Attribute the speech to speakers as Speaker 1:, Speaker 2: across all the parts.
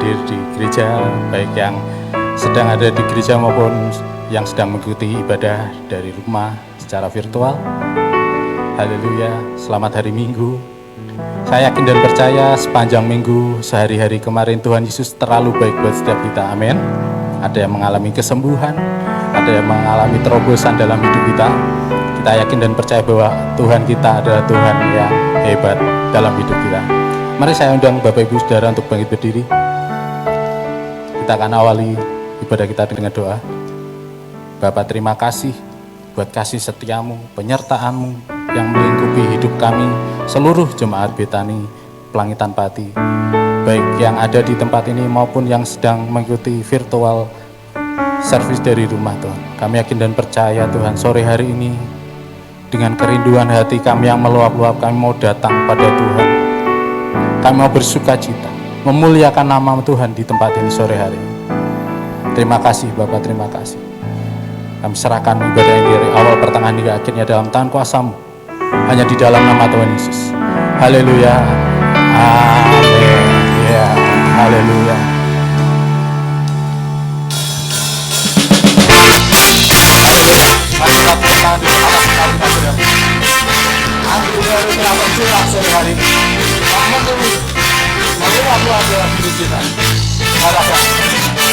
Speaker 1: hadir di gereja, baik yang sedang ada di gereja maupun yang sedang mengikuti ibadah dari rumah secara virtual. Haleluya, selamat hari Minggu. Saya yakin dan percaya sepanjang minggu, sehari-hari kemarin Tuhan Yesus terlalu baik buat setiap kita, amin. Ada yang mengalami kesembuhan, ada yang mengalami terobosan dalam hidup kita. Kita yakin dan percaya bahwa Tuhan kita adalah Tuhan yang hebat dalam hidup kita. Mari saya undang Bapak Ibu Saudara untuk bangkit berdiri. Kita akan awali ibadah kita dengan doa. Bapak, terima kasih buat kasih setiamu, penyertaanmu yang melingkupi hidup kami, seluruh jemaat Betani Pelangitan Pati, baik yang ada di tempat ini maupun yang sedang mengikuti virtual service dari rumah Tuhan. Kami yakin dan percaya Tuhan, sore hari ini dengan kerinduan hati kami yang meluap-luap, kami mau datang pada Tuhan. Kami mau bersuka cita, memuliakan nama Tuhan di tempat ini sore hari ini. Terima kasih Bapak, terima kasih. Kami serahkan ibadah ini dari awal pertengahan hingga akhirnya dalam tangan kuasa-Mu, hanya di dalam nama Tuhan Yesus. Haleluya, amin. Ya, haleluya. Mari kita bertangan di atas kami saudara. Anugerah telah tercurah sore hari ini. Meluap-luap dalam hidup kita. Harapkan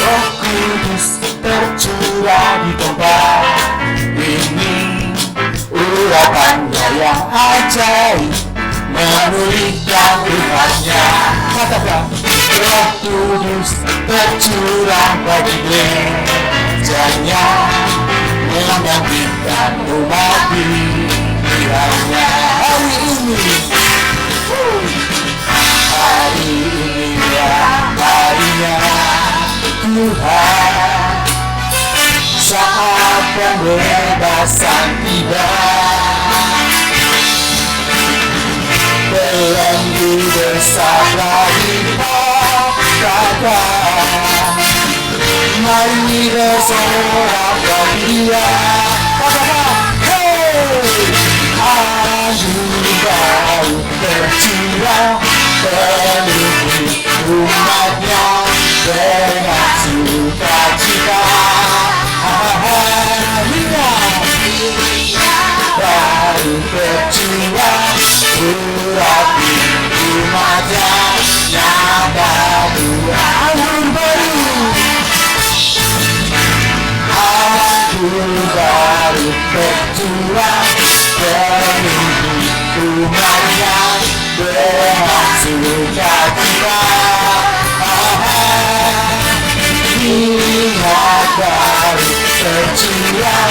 Speaker 1: Roh Kudus tercurah di tempat ini. Urapannya yang ajaib memulihkan umatnya. Katakan, Roh Kudus tercurah bagi gerejanya, menggantikan umat pilihannya. Hari ini ya harinya Tuhan, saat pembebasan tiba. Belenggu bersabda kata, mari bersorak gembira. Anugerah tercurah penuhi umatnya dengan sukacita. Baru tercurah urapi umatnya, nyata anggur baru. Anggur baru tercurah penuhi umatnya dengan sukacita. Minyak baru tercurah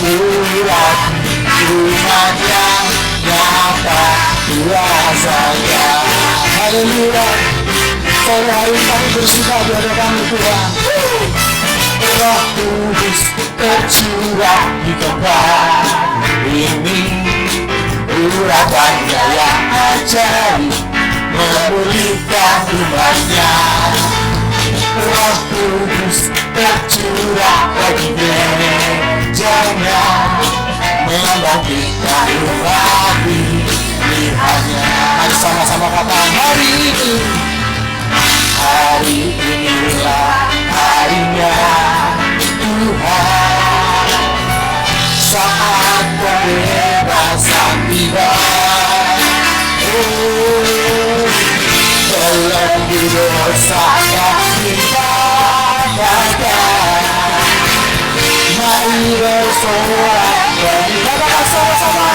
Speaker 1: urapi umatnya, nyata kuasanya. Haleluya. Sore hari ini kami bersuka di hadapan Tuhan. Roh Kudus tercurah di tempat ini. Urapannya yang ajaib memulihkan umatnya. Roh Kudus tercurah bagi gerejanya, membangkitkan umat pilihannya. Mari sama-sama kata, hari ini, hari inilah harinya Tuhan, saat pembebasan tiba. Belenggu dosa kita katakan, mari bersorak gembira sama-sama.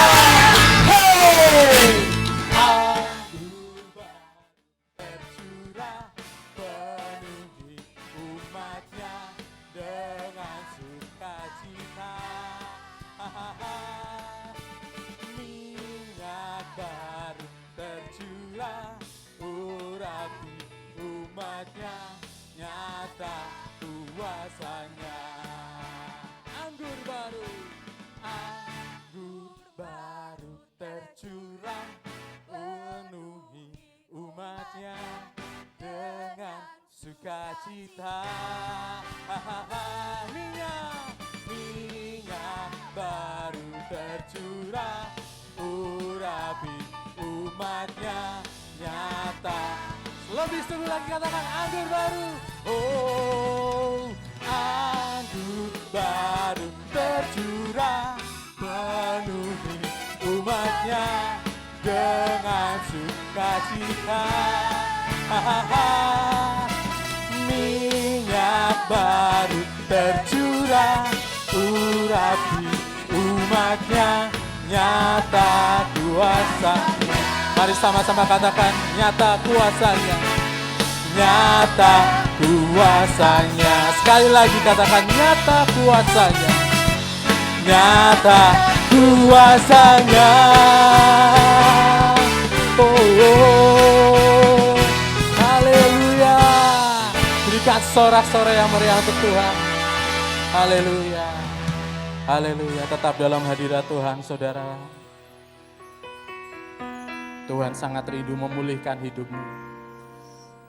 Speaker 1: Tercurah penuhi umatnya dengan sukacita. Minyak baru tercurah urapi umatnya, nyata kuasanya. Anggur baru tercurah penuhi umatnya dengan sukacita. Minyak baru tercurah urapi umatnya, nyata Lebih sungguh lagi katakan anggur baru. Oh, anggur baru tercurah, penuhi umatnya dengan sukacita. Minyak baru tercurah, urapi umatnya, nyata kuasanya. Mari sama-sama katakan nyata kuasanya, nyata kuasanya. Sekali lagi katakan nyata kuasanya, nyata kuasanya. Oh, haleluya. Berikan sorak-sorai yang meriah untuk Tuhan. Haleluya. Haleluya. Tetap dalam hadirat Tuhan, saudara. Tuhan sangat rindu memulihkan hidupmu.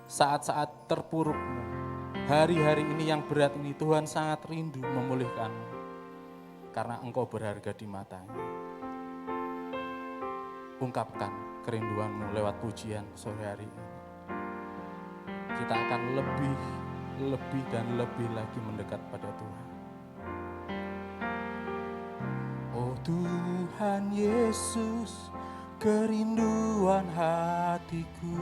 Speaker 1: Saat-saat terpurukmu, hari-hari ini yang berat ini, Tuhan sangat rindu memulihkanmu. Karena engkau berharga di matanya. Ungkapkan kerinduanmu lewat pujian sore hari ini. Kita akan lebih dan lebih lagi mendekat pada Tuhan. Oh Tuhan Yesus, kerinduan hatiku,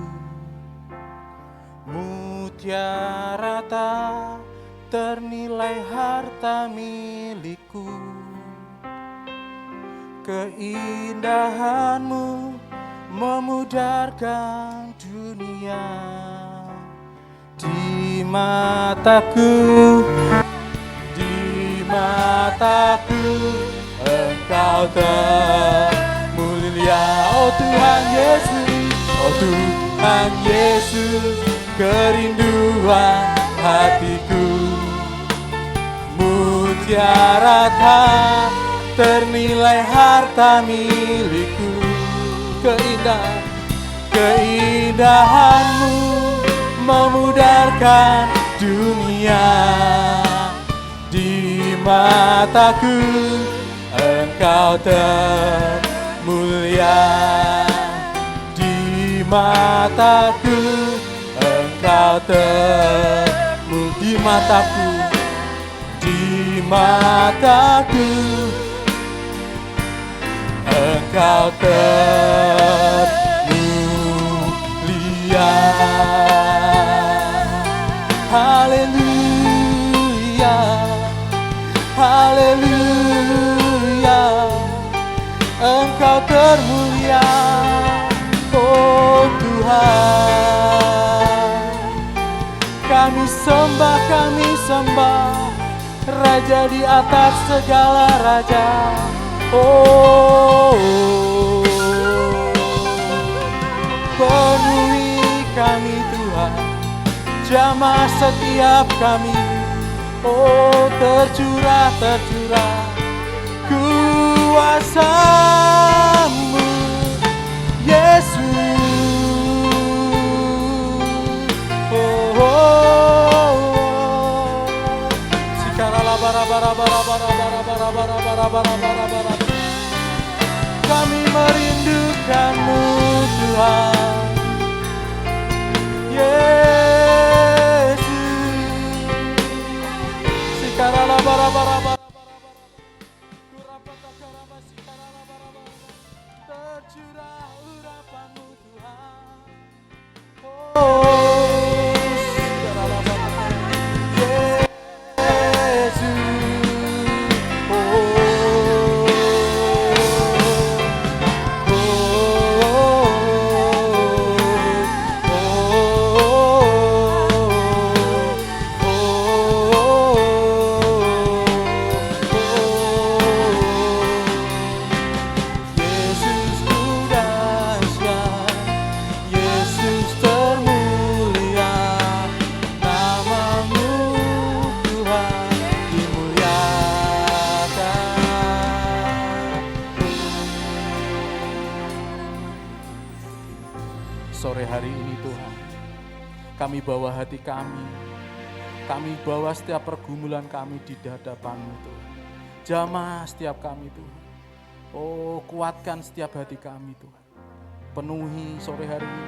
Speaker 1: mutiara tak ternilai harta milikku. Keindahanmu memudarkan dunia. Di mataku Engkau termulia. Oh Tuhan Yesus, oh Tuhan Yesus, kerinduan hatiku, mutiara tak ternilai harta milikku. Keindahanmu memudarkan dunia. Di mataku Engkau termulia. Di mataku Engkau termulia. Di mataku Engkau termulia. Haleluya, haleluya, Engkau termulia, oh Tuhan. Kami sembah, Raja di atas segala raja. Oh, penuhi kami Tuhan, jamah setiap kami. Oh, tercurah kuasa-Mu, Yesus. Kami merindukan-Mu Tuhan, Yesus. Tercurah urapan-Mu Tuhan. Sore hari ini Tuhan, kami bawa hati kami bawa setiap pergumulan kami di hadapan-Mu Tuhan. Jamah setiap kami Tuhan. Oh, kuatkan setiap hati kami Tuhan. Penuhi sore hari ini.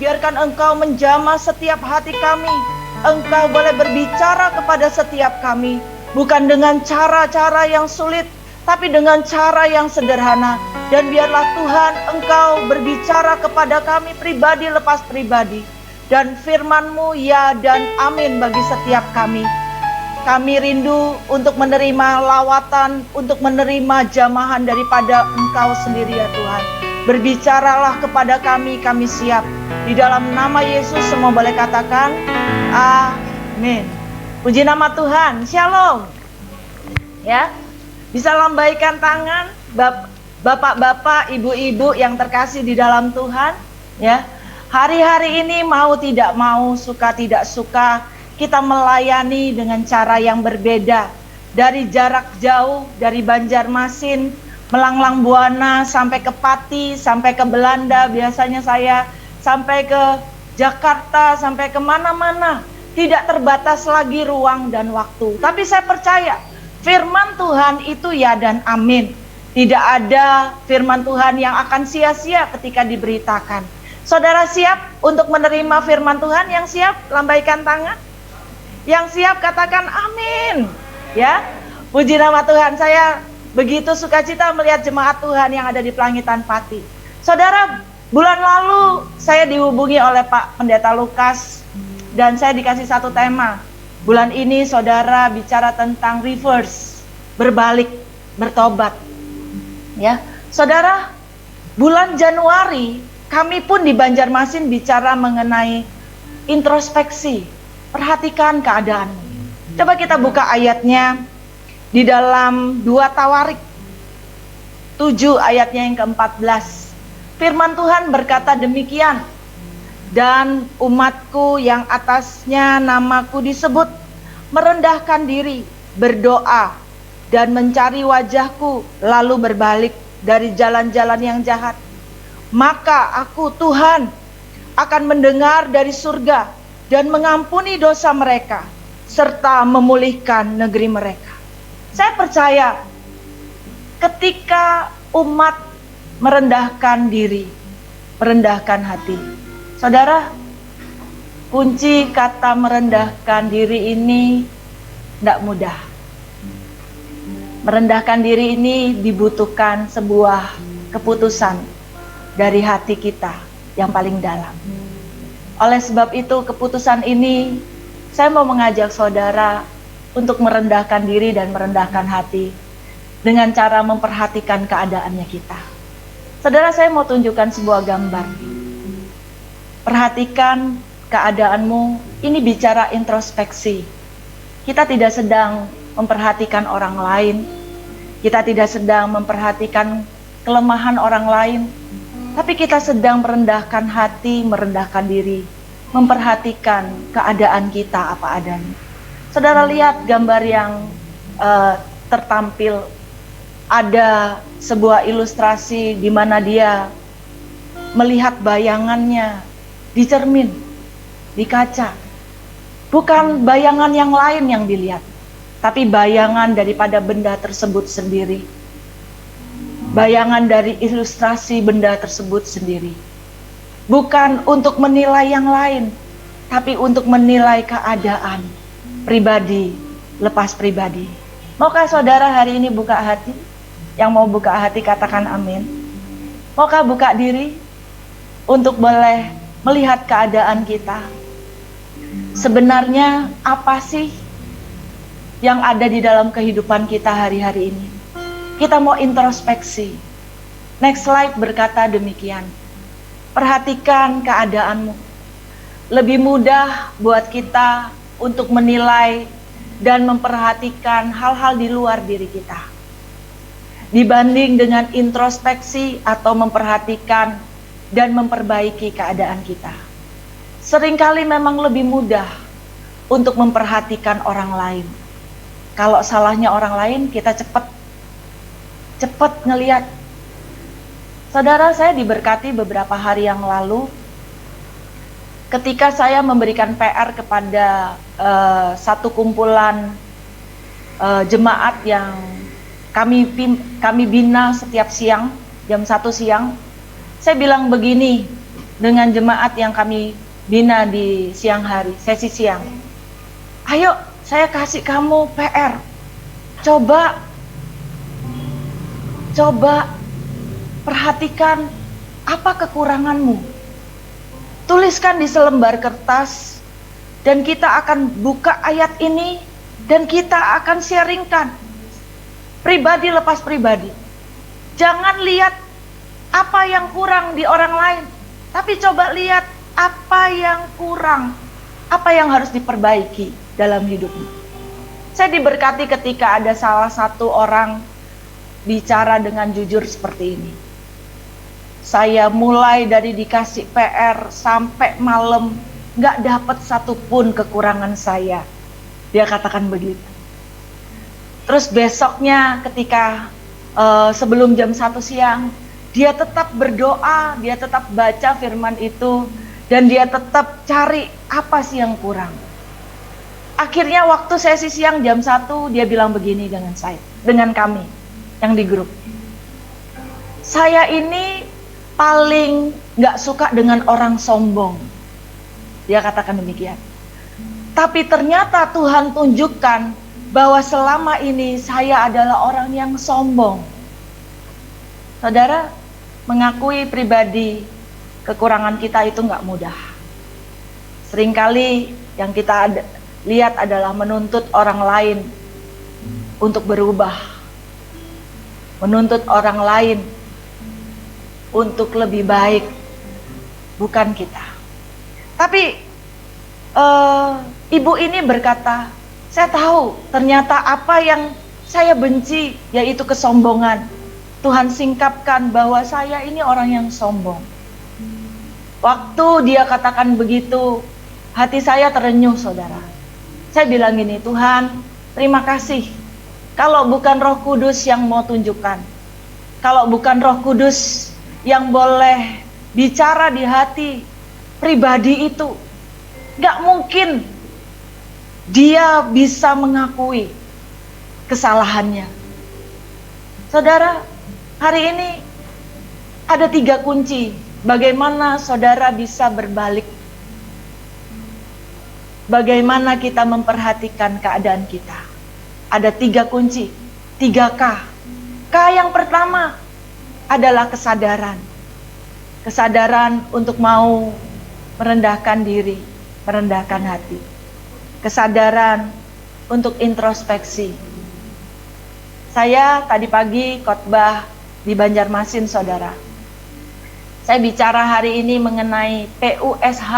Speaker 2: Biarkan Engkau menjamah setiap hati kami. Engkau boleh berbicara kepada setiap kami, bukan dengan cara-cara yang sulit, tapi dengan cara yang sederhana. Dan biarlah Tuhan Engkau berbicara kepada kami pribadi lepas pribadi. Dan firman-Mu ya dan amin bagi setiap kami. Kami rindu untuk menerima lawatan, untuk menerima jamahan daripada Engkau sendiri ya Tuhan. Berbicaralah kepada kami siap. Di dalam nama Yesus semua boleh katakan, amin. Puji nama Tuhan, shalom. Ya, bisa lambaikan tangan, bapak-bapak, ibu-ibu yang terkasih di dalam Tuhan. Ya, hari-hari ini mau tidak mau, suka tidak suka, kita melayani dengan cara yang berbeda. Dari jarak jauh, dari Banjarmasin, melanglang buana sampai ke Pati, sampai ke Belanda, biasanya saya sampai ke Jakarta, sampai ke mana-mana. Tidak terbatas lagi ruang dan waktu. Tapi saya percaya firman Tuhan itu ya dan amin. Tidak ada firman Tuhan yang akan sia-sia ketika diberitakan. Saudara siap untuk menerima firman Tuhan? Yang siap lambaikan tangan. Yang siap katakan amin. Ya, puji nama Tuhan. Saya begitu sukacita melihat jemaat Tuhan yang ada di Pelangitan Pati. Saudara, bulan lalu saya dihubungi oleh Pak Pendeta Lukas dan saya dikasih satu tema. Bulan ini saudara bicara tentang reverse, berbalik, bertobat. Ya, saudara, bulan Januari kami pun di Banjarmasin bicara mengenai introspeksi. Perhatikan keadaanmu. Coba kita buka ayatnya di dalam 2 Tawarik 7 ayatnya yang ke-14. Firman Tuhan berkata demikian, dan umatku yang atasnya namaku disebut merendahkan diri, berdoa, dan mencari wajahku, lalu berbalik dari jalan-jalan yang jahat. Maka aku Tuhan akan mendengar dari surga dan mengampuni dosa mereka, serta memulihkan negeri mereka. Saya percaya ketika umat merendahkan diri, merendahkan hati. Saudara, kunci kata merendahkan diri ini tidak mudah. Merendahkan diri ini dibutuhkan sebuah keputusan dari hati kita yang paling dalam. Oleh sebab itu keputusan ini saya mau mengajak saudara untuk merendahkan diri dan merendahkan hati dengan cara memperhatikan keadaannya kita. Saudara, saya mau tunjukkan sebuah gambar. Perhatikan keadaanmu, ini bicara introspeksi. Kita tidak sedang memperhatikan orang lain, kita tidak sedang memperhatikan kelemahan orang lain, tapi kita sedang merendahkan hati, merendahkan diri, memperhatikan keadaan kita apa adanya. Saudara lihat gambar yang tertampil, ada sebuah ilustrasi di mana dia melihat bayangannya di cermin, di kaca. Bukan bayangan yang lain yang dilihat, tapi bayangan daripada benda tersebut sendiri. Bayangan dari ilustrasi benda tersebut sendiri. Bukan untuk menilai yang lain, tapi untuk menilai keadaan pribadi, lepas pribadi. Maukah saudara hari ini buka hati? Yang mau buka hati katakan amin. Maukah buka diri untuk boleh melihat keadaan kita? Sebenarnya apa sih yang ada di dalam kehidupan kita hari-hari ini? Kita mau introspeksi. Next slide berkata demikian. Perhatikan keadaanmu. Lebih mudah buat kita untuk menilai dan memperhatikan hal-hal di luar diri kita, dibanding dengan introspeksi atau memperhatikan dan memperbaiki keadaan kita. Seringkali memang lebih mudah untuk memperhatikan orang lain. Kalau salahnya orang lain, kita cepat ngelihat. Saudara, saya diberkati beberapa hari yang lalu ketika saya memberikan PR kepada satu kumpulan jemaat yang kami bina setiap siang, jam 1 siang. Saya bilang begini, dengan jemaat yang kami bina di siang hari, sesi siang. Ayo, saya kasih kamu PR. Coba perhatikan apa kekuranganmu. Tuliskan di selembar kertas dan kita akan buka ayat ini dan kita akan sharingkan. Pribadi lepas pribadi. Jangan lihat apa yang kurang di orang lain, tapi coba lihat apa yang kurang, apa yang harus diperbaiki dalam hidupmu. Saya diberkati ketika ada salah satu orang bicara dengan jujur seperti ini. Saya mulai dari dikasih PR sampai malam gak dapat satupun kekurangan saya. Dia katakan begitu. Terus besoknya ketika sebelum jam 1 siang, dia tetap berdoa, dia tetap baca firman itu, dan dia tetap cari apa sih yang kurang. Akhirnya waktu sesi siang jam 1, dia bilang begini dengan kami yang di grup. Saya ini paling gak suka dengan orang sombong. Dia katakan demikian. Tapi ternyata Tuhan tunjukkan bahwa selama ini saya adalah orang yang sombong. Saudara, mengakui pribadi kekurangan kita itu gak mudah. Seringkali yang kita lihat adalah menuntut orang lain untuk berubah. Menuntut orang lain untuk lebih baik, bukan kita. Tapi ibu ini berkata, saya tahu ternyata apa yang saya benci, yaitu kesombongan. Tuhan singkapkan bahwa saya ini orang yang sombong. Waktu dia katakan begitu, hati saya terenyuh, saudara. Saya bilang gini, Tuhan, terima kasih. Kalau bukan Roh Kudus yang mau tunjukkan, kalau bukan Roh Kudus yang boleh bicara di hati pribadi itu, gak mungkin dia bisa mengakui kesalahannya. Saudara, hari ini ada 3 kunci bagaimana saudara bisa berbalik. Bagaimana kita memperhatikan keadaan kita. Ada 3 kunci, 3K. K yang pertama adalah kesadaran. Kesadaran untuk mau merendahkan diri, merendahkan hati. Kesadaran untuk introspeksi. Saya tadi pagi khotbah di Banjarmasin, saudara. Saya bicara hari ini mengenai PUSH,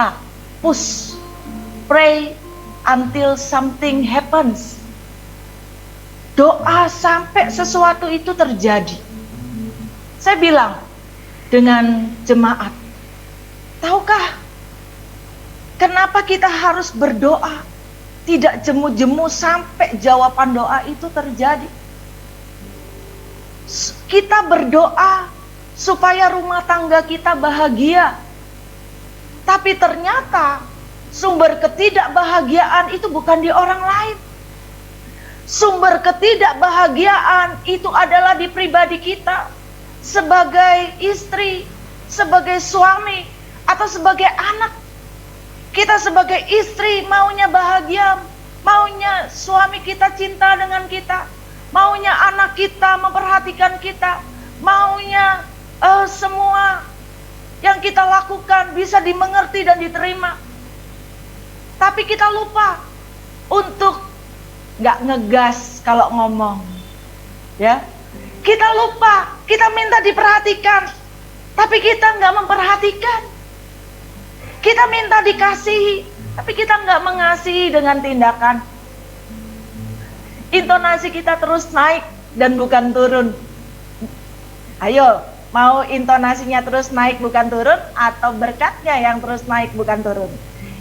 Speaker 2: push, pray until something happens. Doa sampai sesuatu itu terjadi. Saya bilang dengan jemaat, tahukah kenapa kita harus berdoa? Tidak jemu-jemu sampai jawaban doa itu terjadi. Kita berdoa supaya rumah tangga kita bahagia. Tapi ternyata sumber ketidakbahagiaan itu bukan di orang lain. Sumber ketidakbahagiaan itu adalah di pribadi kita. Sebagai istri, sebagai suami, atau sebagai anak. Kita sebagai istri maunya bahagia, maunya suami kita cinta dengan kita, maunya anak kita memperhatikan kita, maunya semua yang kita lakukan bisa dimengerti dan diterima. Tapi kita lupa untuk gak ngegas kalau ngomong, ya. Kita lupa, kita minta diperhatikan, tapi kita gak memperhatikan. Kita minta dikasihi, tapi kita gak mengasihi dengan tindakan. Intonasi kita terus naik dan bukan turun. Ayo, mau intonasinya terus naik bukan turun, atau berkatnya yang terus naik bukan turun?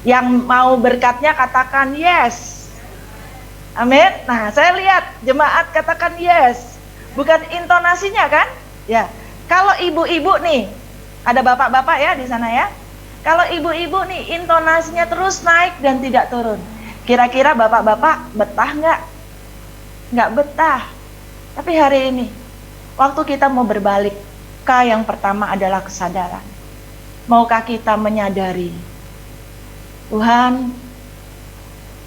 Speaker 2: Yang mau berkatnya katakan yes. Amin. Nah, saya lihat jemaat katakan yes. Bukan intonasinya kan? Ya. Kalau ibu-ibu nih, ada bapak-bapak ya di sana ya. Kalau ibu-ibu nih intonasinya terus naik dan tidak turun. Kira-kira bapak-bapak betah nggak? Nggak betah. Tapi hari ini, waktu kita mau berbalik, K yang pertama adalah kesadaran. Maukah kita menyadari, Tuhan,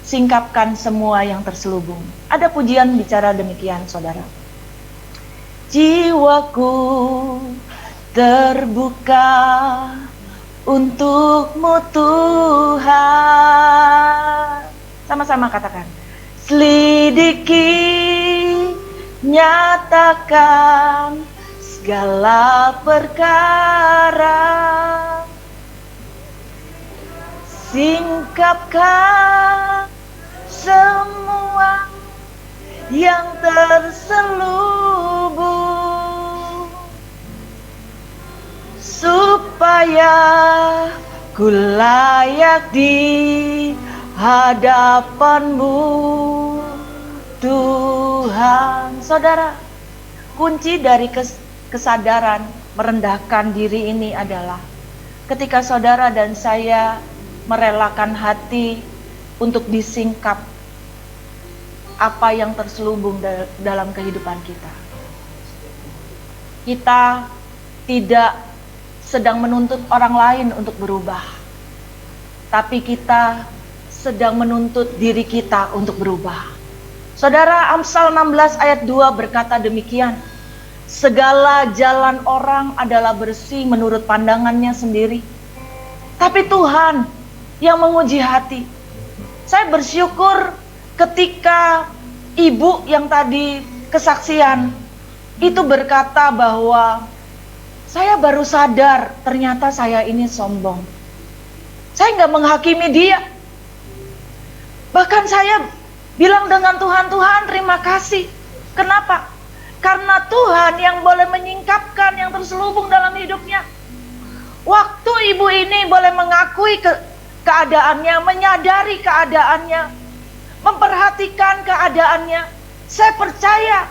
Speaker 2: singkapkan semua yang terselubung. Ada pujian bicara demikian, saudara. Jiwaku terbuka untukmu Tuhan. Sama-sama katakan. Selidiki, nyatakan segala perkara. Singkapkan semua yang terselubung, supaya ku layak di hadapan-Mu, Tuhan. Saudara, kunci dari kesadaran merendahkan diri ini adalah ketika saudara dan saya merelakan hati untuk disingkap apa yang terselubung dalam kehidupan kita. Kita tidak sedang menuntut orang lain untuk berubah, tapi kita sedang menuntut diri kita untuk berubah. Saudara, Amsal 16 ayat 2 berkata demikian, segala jalan orang adalah bersih menurut pandangannya sendiri, tapi Tuhan yang menguji hati. Saya bersyukur ketika ibu yang tadi kesaksian itu berkata bahwa saya baru sadar ternyata saya ini sombong. Saya nggak menghakimi dia. Bahkan saya bilang dengan Tuhan, Tuhan terima kasih. Kenapa? Karena Tuhan yang boleh menyingkapkan yang terselubung dalam hidupnya. Waktu ibu ini boleh mengakui keadaannya, menyadari keadaannya, memperhatikan keadaannya. Saya percaya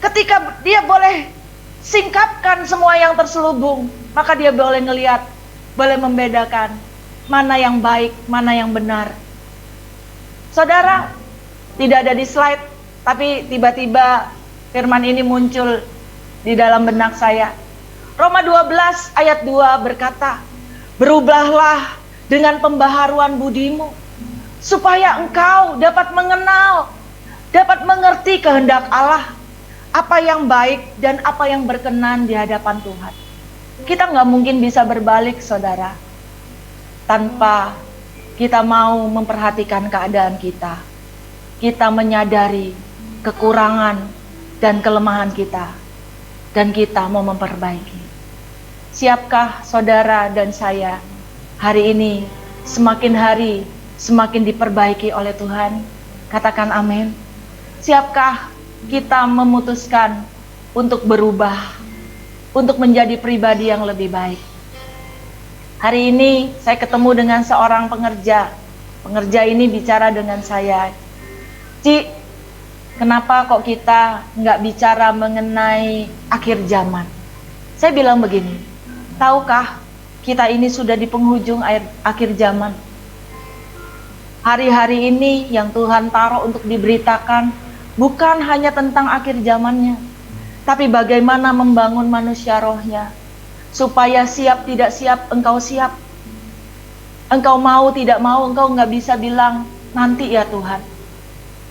Speaker 2: ketika dia boleh singkapkan semua yang terselubung, maka dia boleh ngelihat, boleh membedakan mana yang baik, mana yang benar. Saudara, tidak ada di slide, tapi tiba-tiba firman ini muncul di dalam benak saya. Roma 12 ayat 2 berkata, berubahlah dengan pembaharuan budimu, supaya engkau dapat mengenal, dapat mengerti kehendak Allah, apa yang baik dan apa yang berkenan di hadapan Tuhan. Kita nggak mungkin bisa berbalik, saudara, tanpa kita mau memperhatikan keadaan kita. Kita menyadari kekurangan dan kelemahan kita, dan kita mau memperbaiki. Siapkah saudara dan saya hari ini semakin hari semakin diperbaiki oleh Tuhan? Katakan amin. Siapkah kita memutuskan untuk berubah, untuk menjadi pribadi yang lebih baik? Hari ini saya ketemu dengan seorang pengerja. Pengerja ini bicara dengan saya, Ci, kenapa kok kita nggak bicara mengenai akhir zaman? Saya bilang begini, tahukah kita ini sudah di penghujung akhir zaman? Hari-hari ini yang Tuhan taruh untuk diberitakan bukan hanya tentang akhir zamannya, tapi bagaimana membangun manusia rohnya, supaya siap tidak siap engkau siap. Engkau mau tidak mau, engkau nggak bisa bilang nanti ya Tuhan.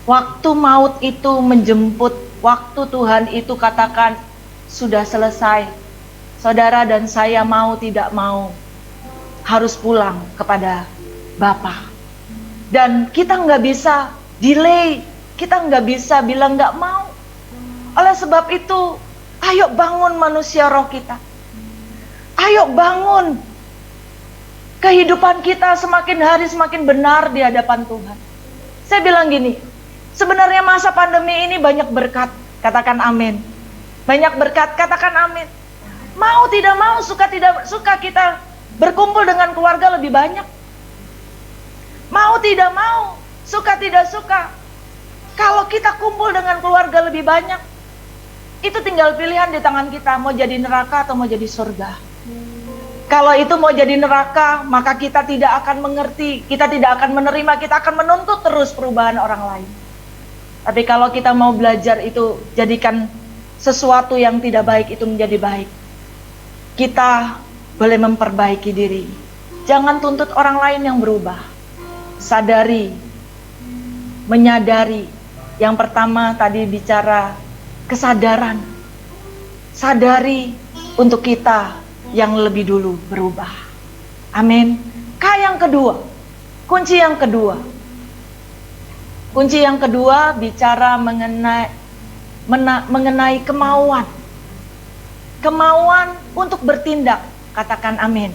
Speaker 2: Waktu maut itu menjemput, waktu Tuhan itu katakan sudah selesai. Saudara dan saya mau tidak mau harus pulang kepada Bapa. Dan kita nggak bisa delay, kita nggak bisa bilang nggak mau. Oleh sebab itu, ayo bangun manusia roh kita. Ayo bangun kehidupan kita semakin hari semakin benar di hadapan Tuhan. Saya bilang gini, sebenarnya masa pandemi ini banyak berkat, katakan amin. Banyak berkat, katakan amin. Mau tidak mau, suka tidak suka kita berkumpul dengan keluarga lebih banyak. Mau tidak mau, suka tidak suka, kalau kita kumpul dengan keluarga lebih banyak, itu tinggal pilihan di tangan kita, mau jadi neraka atau mau jadi surga. Kalau itu mau jadi neraka, maka kita tidak akan mengerti, kita tidak akan menerima, kita akan menuntut terus perubahan orang lain. Tapi kalau kita mau belajar itu, jadikan sesuatu yang tidak baik itu menjadi baik. Kita boleh memperbaiki diri. Jangan tuntut orang lain yang berubah. Sadari, menyadari. Yang pertama tadi bicara kesadaran. Sadari untuk kita yang lebih dulu berubah. Amin. Yang kedua, kunci yang kedua. Kunci yang kedua bicara mengenai kemauan. Kemauan untuk bertindak. Katakan amin.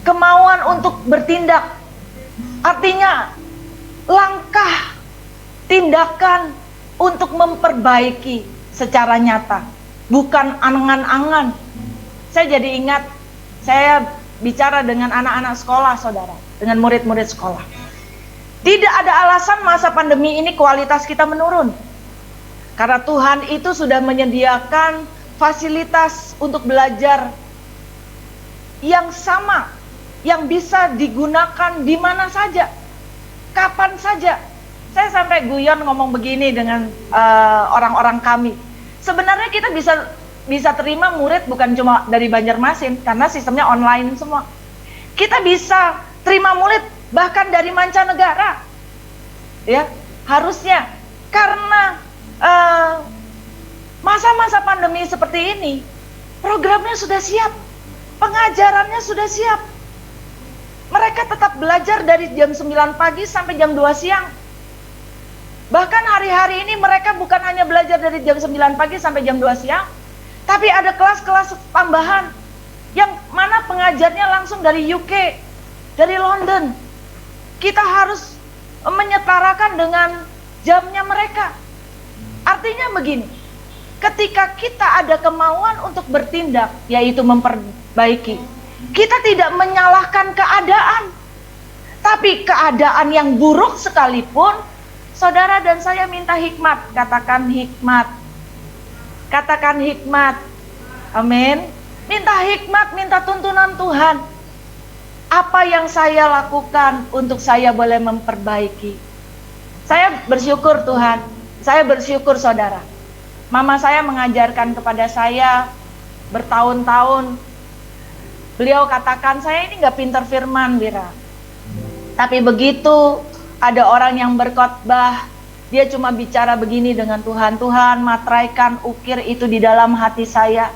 Speaker 2: Kemauan untuk bertindak. Artinya langkah, tindakan untuk memperbaiki secara nyata. Bukan angan-angan. Saya jadi ingat, saya bicara dengan anak-anak sekolah, saudara. Dengan murid-murid sekolah. Tidak ada alasan masa pandemi ini kualitas kita menurun. Karena Tuhan itu sudah menyediakan fasilitas untuk belajar yang sama, yang bisa digunakan di mana saja, kapan saja. Saya sampai guyon ngomong begini dengan orang-orang kami. Sebenarnya kita bisa terima murid bukan cuma dari Banjarmasin, karena sistemnya online semua. Kita bisa terima murid bahkan dari mancanegara, ya harusnya, karena masa-masa pandemi seperti ini, programnya sudah siap, pengajarannya sudah siap. Mereka tetap belajar dari jam 9 pagi sampai jam 2 siang. Bahkan hari-hari ini mereka bukan hanya belajar dari jam 9 pagi sampai jam 2 siang, tapi ada kelas-kelas tambahan yang mana pengajarnya langsung dari UK, dari London. Kita harus menyetarakan dengan jamnya mereka. Artinya begini, ketika kita ada kemauan untuk bertindak, yaitu memperbaiki, kita tidak menyalahkan keadaan. Tapi keadaan yang buruk sekalipun, saudara dan saya minta hikmat. Katakan hikmat. Katakan hikmat. Amin. Minta hikmat, minta tuntunan Tuhan. Apa yang saya lakukan untuk saya boleh memperbaiki? Saya bersyukur Tuhan. Saya bersyukur saudara. Mama saya mengajarkan kepada saya bertahun-tahun. Beliau katakan, saya ini gak pintar firman, Wira. Tapi begitu ada orang yang berkhotbah, dia cuma bicara begini dengan Tuhan. Tuhan, matraikan ukir itu di dalam hati saya.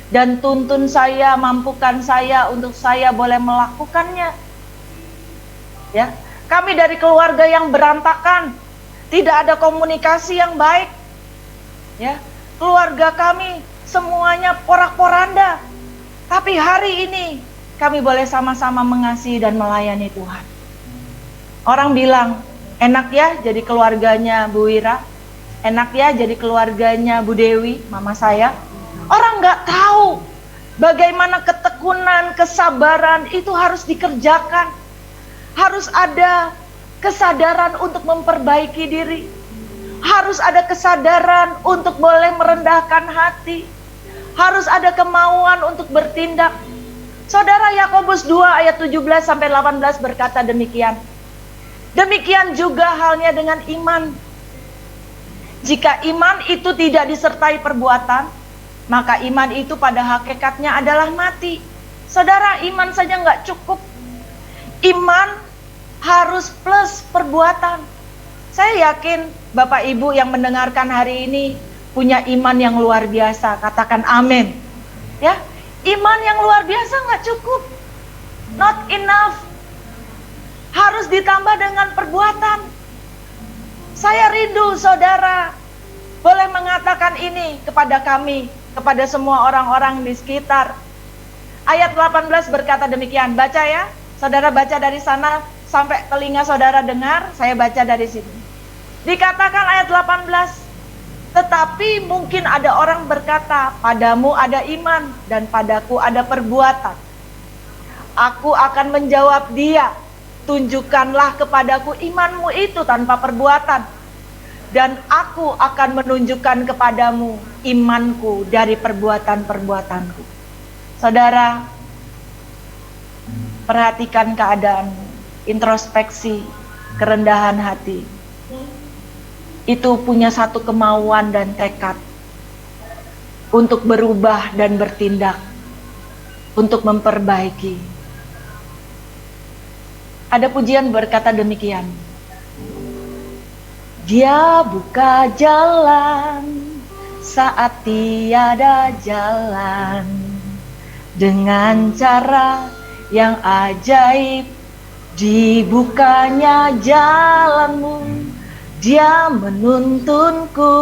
Speaker 2: Dan tuntun saya, mampukan saya untuk saya boleh melakukannya. Ya, kami dari keluarga yang berantakan, tidak ada komunikasi yang baik. Ya, keluarga kami semuanya porak-poranda. Tapi hari ini kami boleh sama-sama mengasihi dan melayani Tuhan. Orang bilang, enak ya jadi keluarganya Bu Wira, enak ya jadi keluarganya Bu Dewi, mama saya. Orang nggak tahu bagaimana ketekunan, kesabaran itu harus dikerjakan. Harus ada kesadaran untuk memperbaiki diri. Harus ada kesadaran untuk boleh merendahkan hati. Harus ada kemauan untuk bertindak. Saudara, Yakobus 2 ayat 17 sampai 18 berkata demikian. Demikian juga halnya dengan iman. Jika iman itu tidak disertai perbuatan, maka iman itu pada hakikatnya adalah mati. Saudara, iman saja nggak cukup. Iman harus plus perbuatan. Saya yakin Bapak Ibu yang mendengarkan hari ini punya iman yang luar biasa. Katakan amin. Ya, iman yang luar biasa nggak cukup. Not enough. Harus ditambah dengan perbuatan. Saya rindu saudara boleh mengatakan ini kepada kami, kepada semua orang-orang di sekitar. Ayat 18 berkata demikian. Baca ya, saudara baca dari sana sampai telinga saudara dengar, saya baca dari sini. Dikatakan ayat 18, tetapi mungkin ada orang berkata, padamu ada iman dan padaku ada perbuatan. Aku akan menjawab dia, tunjukkanlah kepadaku imanmu itu tanpa perbuatan, dan aku akan menunjukkan kepadamu imanku dari perbuatan-perbuatanku. Saudara, perhatikan keadaan, introspeksi, kerendahan hati. Itu punya satu kemauan dan tekad untuk berubah dan bertindak. untuk memperbaiki. Ada pujian berkata demikian. Dia buka jalan saat tiada jalan, dengan cara yang ajaib dibukanya jalanmu. Dia menuntunku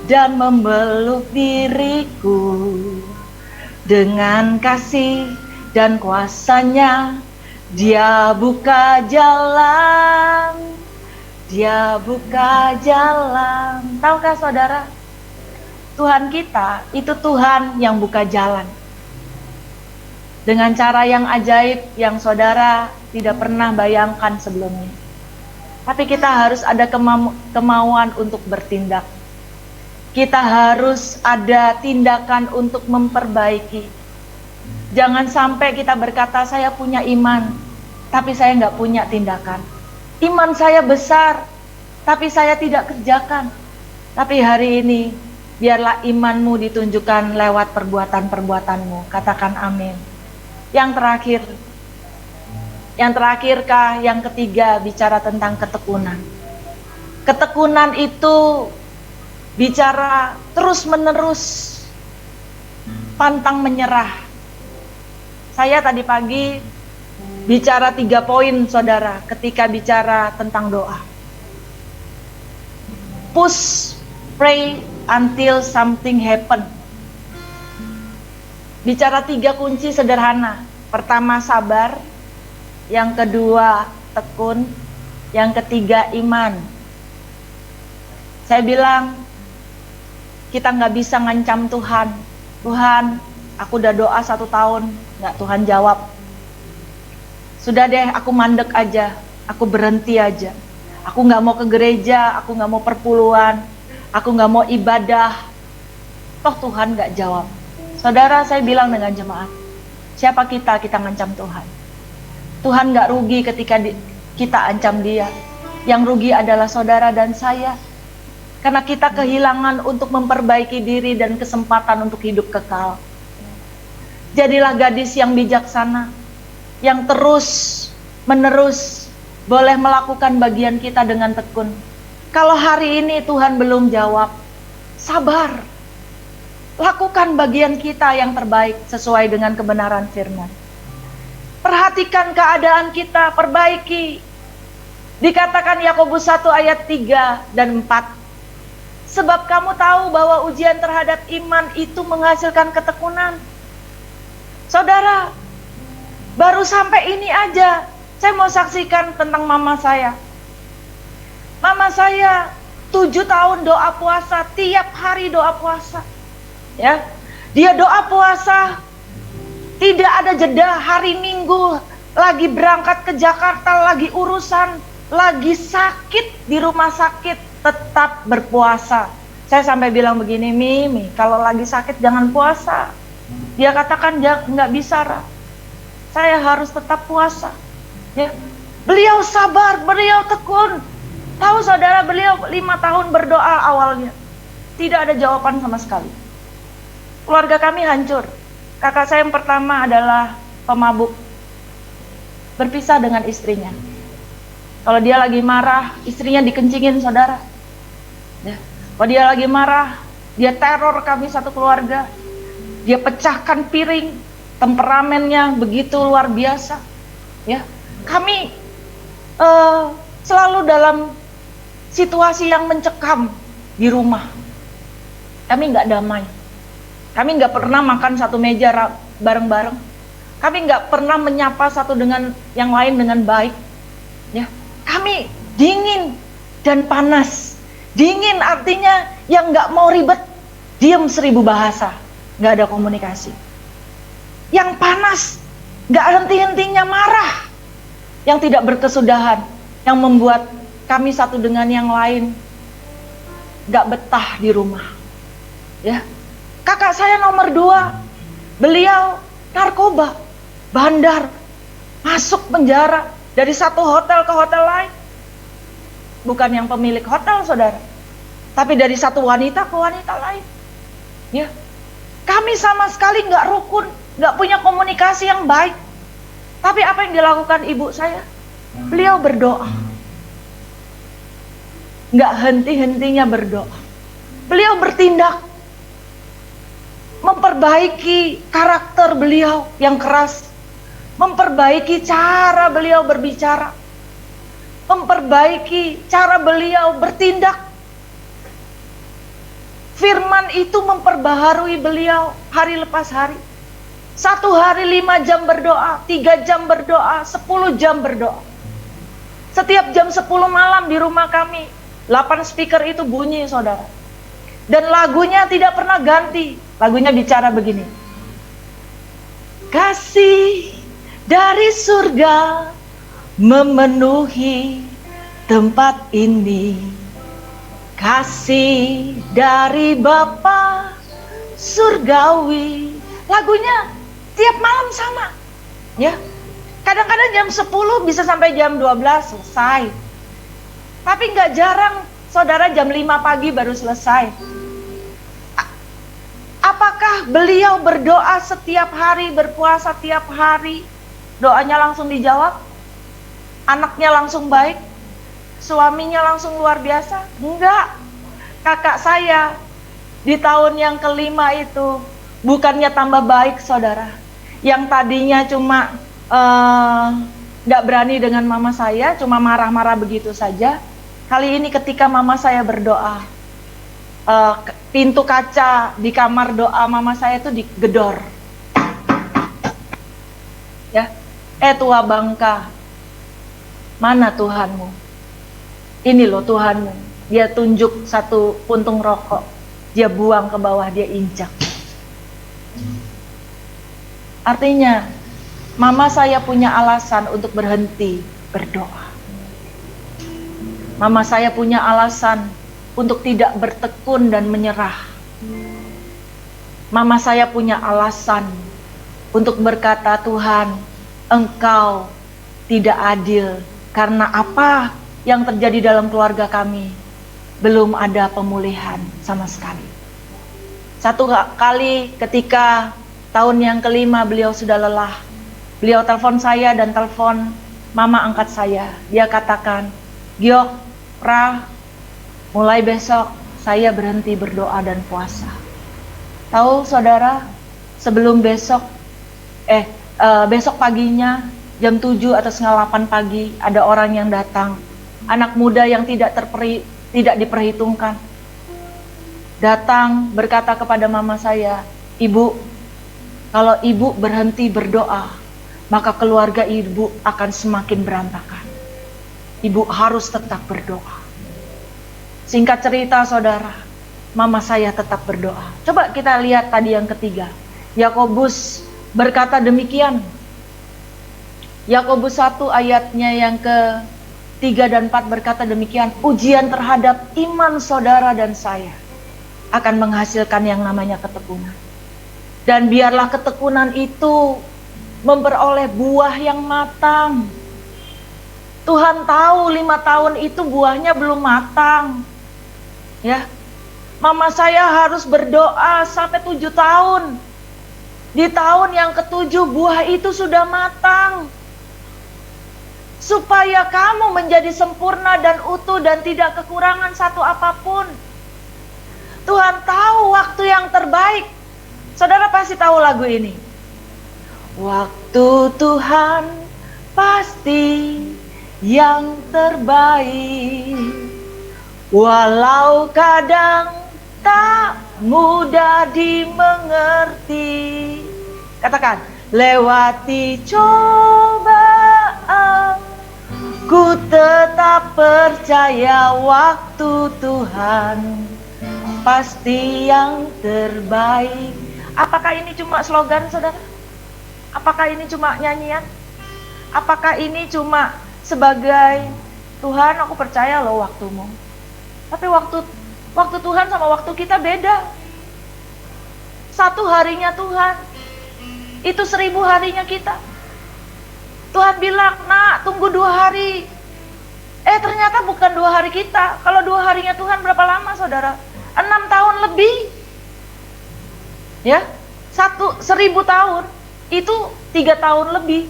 Speaker 2: dan memeluk diriku, dengan kasih dan kuasanya Dia buka jalan. Dia buka jalan. Tahukah saudara, Tuhan kita itu Tuhan yang buka jalan dengan cara yang ajaib yang saudara tidak pernah bayangkan sebelumnya. Tapi kita harus ada kemauan untuk bertindak. Kita harus ada tindakan untuk memperbaiki. Jangan sampai kita berkata, saya punya iman, tapi saya nggak punya tindakan. Iman saya besar, tapi saya tidak kerjakan. Tapi hari ini, biarlah imanmu ditunjukkan lewat perbuatan-perbuatanmu. Katakan amin. Yang terakhirkah, yang ketiga, bicara tentang ketekunan. Ketekunan itu bicara terus-menerus, pantang menyerah. Saya tadi pagi bicara 3 poin, saudara, ketika bicara tentang doa. Push, pray until something happen. Bicara 3 kunci sederhana. Pertama, sabar. Yang kedua, tekun. Yang ketiga, iman. Saya bilang, kita nggak bisa ngancam Tuhan. Tuhan, aku udah doa 1 tahun, nggak Tuhan jawab. Sudah deh, aku mandek aja, aku berhenti aja. Aku nggak mau ke gereja, aku nggak mau perpuluhan, aku nggak mau ibadah. Toh Tuhan nggak jawab. Saudara, saya bilang dengan jemaat, siapa kita ngancam Tuhan? Tuhan gak rugi ketika kita ancam Dia. Yang rugi adalah saudara dan saya. Karena kita kehilangan untuk memperbaiki diri dan kesempatan untuk hidup kekal. Jadilah gadis yang bijaksana, yang terus menerus boleh melakukan bagian kita dengan tekun. Kalau hari ini Tuhan belum jawab, sabar. Lakukan bagian kita yang terbaik sesuai dengan kebenaran firman. Perhatikan keadaan kita, perbaiki. Dikatakan Yakobus 1 ayat 3 dan 4. Sebab kamu tahu bahwa ujian terhadap iman itu menghasilkan ketekunan. Saudara, baru sampai ini aja, saya mau saksikan tentang mama saya. Mama saya 7 tahun doa puasa, tiap hari doa puasa. Ya, dia doa puasa, tidak ada jeda. Hari Minggu lagi berangkat ke Jakarta, lagi urusan, lagi sakit di rumah sakit, tetap berpuasa. Saya sampai bilang begini, Mimi, kalau lagi sakit jangan puasa. Dia katakan, nggak bisa, Ra. Saya harus tetap puasa. Ya. Beliau sabar, beliau tekun. Tahu saudara, beliau 5 tahun berdoa awalnya. Tidak ada jawaban sama sekali. Keluarga kami hancur. Kakak saya yang pertama adalah pemabuk. Berpisah dengan istrinya. Kalau dia lagi marah, istrinya dikencingin, saudara. Ya. Kalau dia lagi marah, dia teror kami satu keluarga. Dia pecahkan piring, temperamennya begitu luar biasa. Ya, kami selalu dalam situasi yang mencekam di rumah. Kami nggak damai. Kami nggak pernah makan satu meja bareng-bareng. Kami nggak pernah menyapa satu dengan yang lain dengan baik. Ya, kami dingin dan panas. Dingin artinya yang nggak mau ribet, diam 1000 bahasa, nggak ada komunikasi. Yang panas, nggak henti-hentinya marah, yang tidak berkesudahan, yang membuat kami satu dengan yang lain nggak betah di rumah. Ya, kakak saya nomor 2, beliau narkoba, bandar, masuk penjara dari satu hotel ke hotel lain. Bukan yang pemilik hotel, saudara, tapi dari satu wanita ke wanita lain. Ya, kami sama sekali nggak rukun, nggak punya komunikasi yang baik. Tapi apa yang dilakukan ibu saya? Beliau berdoa. Nggak henti-hentinya berdoa. Beliau bertindak. Memperbaiki karakter beliau yang keras. Memperbaiki cara beliau berbicara. Memperbaiki cara beliau bertindak. Firman itu memperbaharui beliau hari lepas hari. 1 hari 5 jam berdoa, 3 jam berdoa, 10 jam berdoa. Setiap jam 10 malam di rumah kami, 8 speaker itu bunyi, saudara. Dan lagunya tidak pernah ganti. Lagunya bicara begini. Kasih dari surga memenuhi tempat ini. Kasih dari Bapa surgawi. Lagunya tiap malam sama, ya. Kadang-kadang jam 10 bisa sampai jam 12 selesai. Tapi nggak jarang, saudara, jam 5 pagi baru selesai. Apakah beliau berdoa setiap hari, berpuasa tiap hari, doanya langsung dijawab? Anaknya langsung baik? Suaminya langsung luar biasa? Enggak. Kakak saya di tahun yang kelima itu bukannya tambah baik, saudara. Yang tadinya cuma gak berani dengan mama saya, cuma marah-marah begitu saja. Kali ini ketika mama saya berdoa, pintu kaca di kamar doa mama saya itu digedor. Ya, tua bangka, mana Tuhanmu? Ini loh Tuhanmu. Dia tunjuk satu puntung rokok, dia buang ke bawah, dia injak. Artinya, mama saya punya alasan untuk berhenti berdoa. Mama saya punya alasan untuk tidak bertekun dan menyerah. Mama saya punya alasan untuk berkata, Tuhan, Engkau tidak adil karena apa yang terjadi dalam keluarga kami belum ada pemulihan sama sekali. Satu kali ketika tahun yang kelima beliau sudah lelah, beliau telepon saya dan telepon mama angkat saya. Dia katakan, Giok, Pra, mulai besok saya berhenti berdoa dan puasa. Tahu saudara, sebelum besok paginya jam 7 atau setengah 8 pagi ada orang yang datang, anak muda yang tidak diperhitungkan, datang berkata kepada mama saya, Ibu, kalau ibu berhenti berdoa, maka keluarga ibu akan semakin berantakan. Ibu harus tetap berdoa. Singkat cerita saudara, mama saya tetap berdoa. Coba kita lihat tadi yang ketiga. Yakobus berkata demikian. Yakobus 1 ayatnya yang ke-3 dan 4 berkata demikian. Ujian terhadap iman saudara dan saya akan menghasilkan yang namanya ketekunan. Dan biarlah ketekunan itu memperoleh buah yang matang. Tuhan tahu 5 tahun itu buahnya belum matang. Ya, mama saya harus berdoa sampai 7 tahun. Di tahun yang ke-7 buah itu sudah matang. Supaya kamu menjadi sempurna dan utuh dan tidak kekurangan satu apapun. Tuhan tahu waktu yang terbaik. Saudara pasti tahu lagu ini. Waktu Tuhan pasti yang terbaik. Walau kadang tak mudah dimengerti. Katakan, lewati cobaan, ku tetap percaya waktu Tuhan pasti yang terbaik. Apakah ini cuma slogan, saudara? Apakah ini cuma nyanyian? Apakah ini cuma sebagai Tuhan, aku percaya loh waktumu. Tapi waktu Tuhan sama waktu kita beda. 1 harinya Tuhan, itu 1000 harinya kita. Tuhan bilang, nak tunggu 2 hari. Ternyata bukan 2 hari kita. Kalau 2 harinya Tuhan berapa lama saudara? 6 tahun lebih. Ya, 1000 tahun. itu 3 tahun lebih.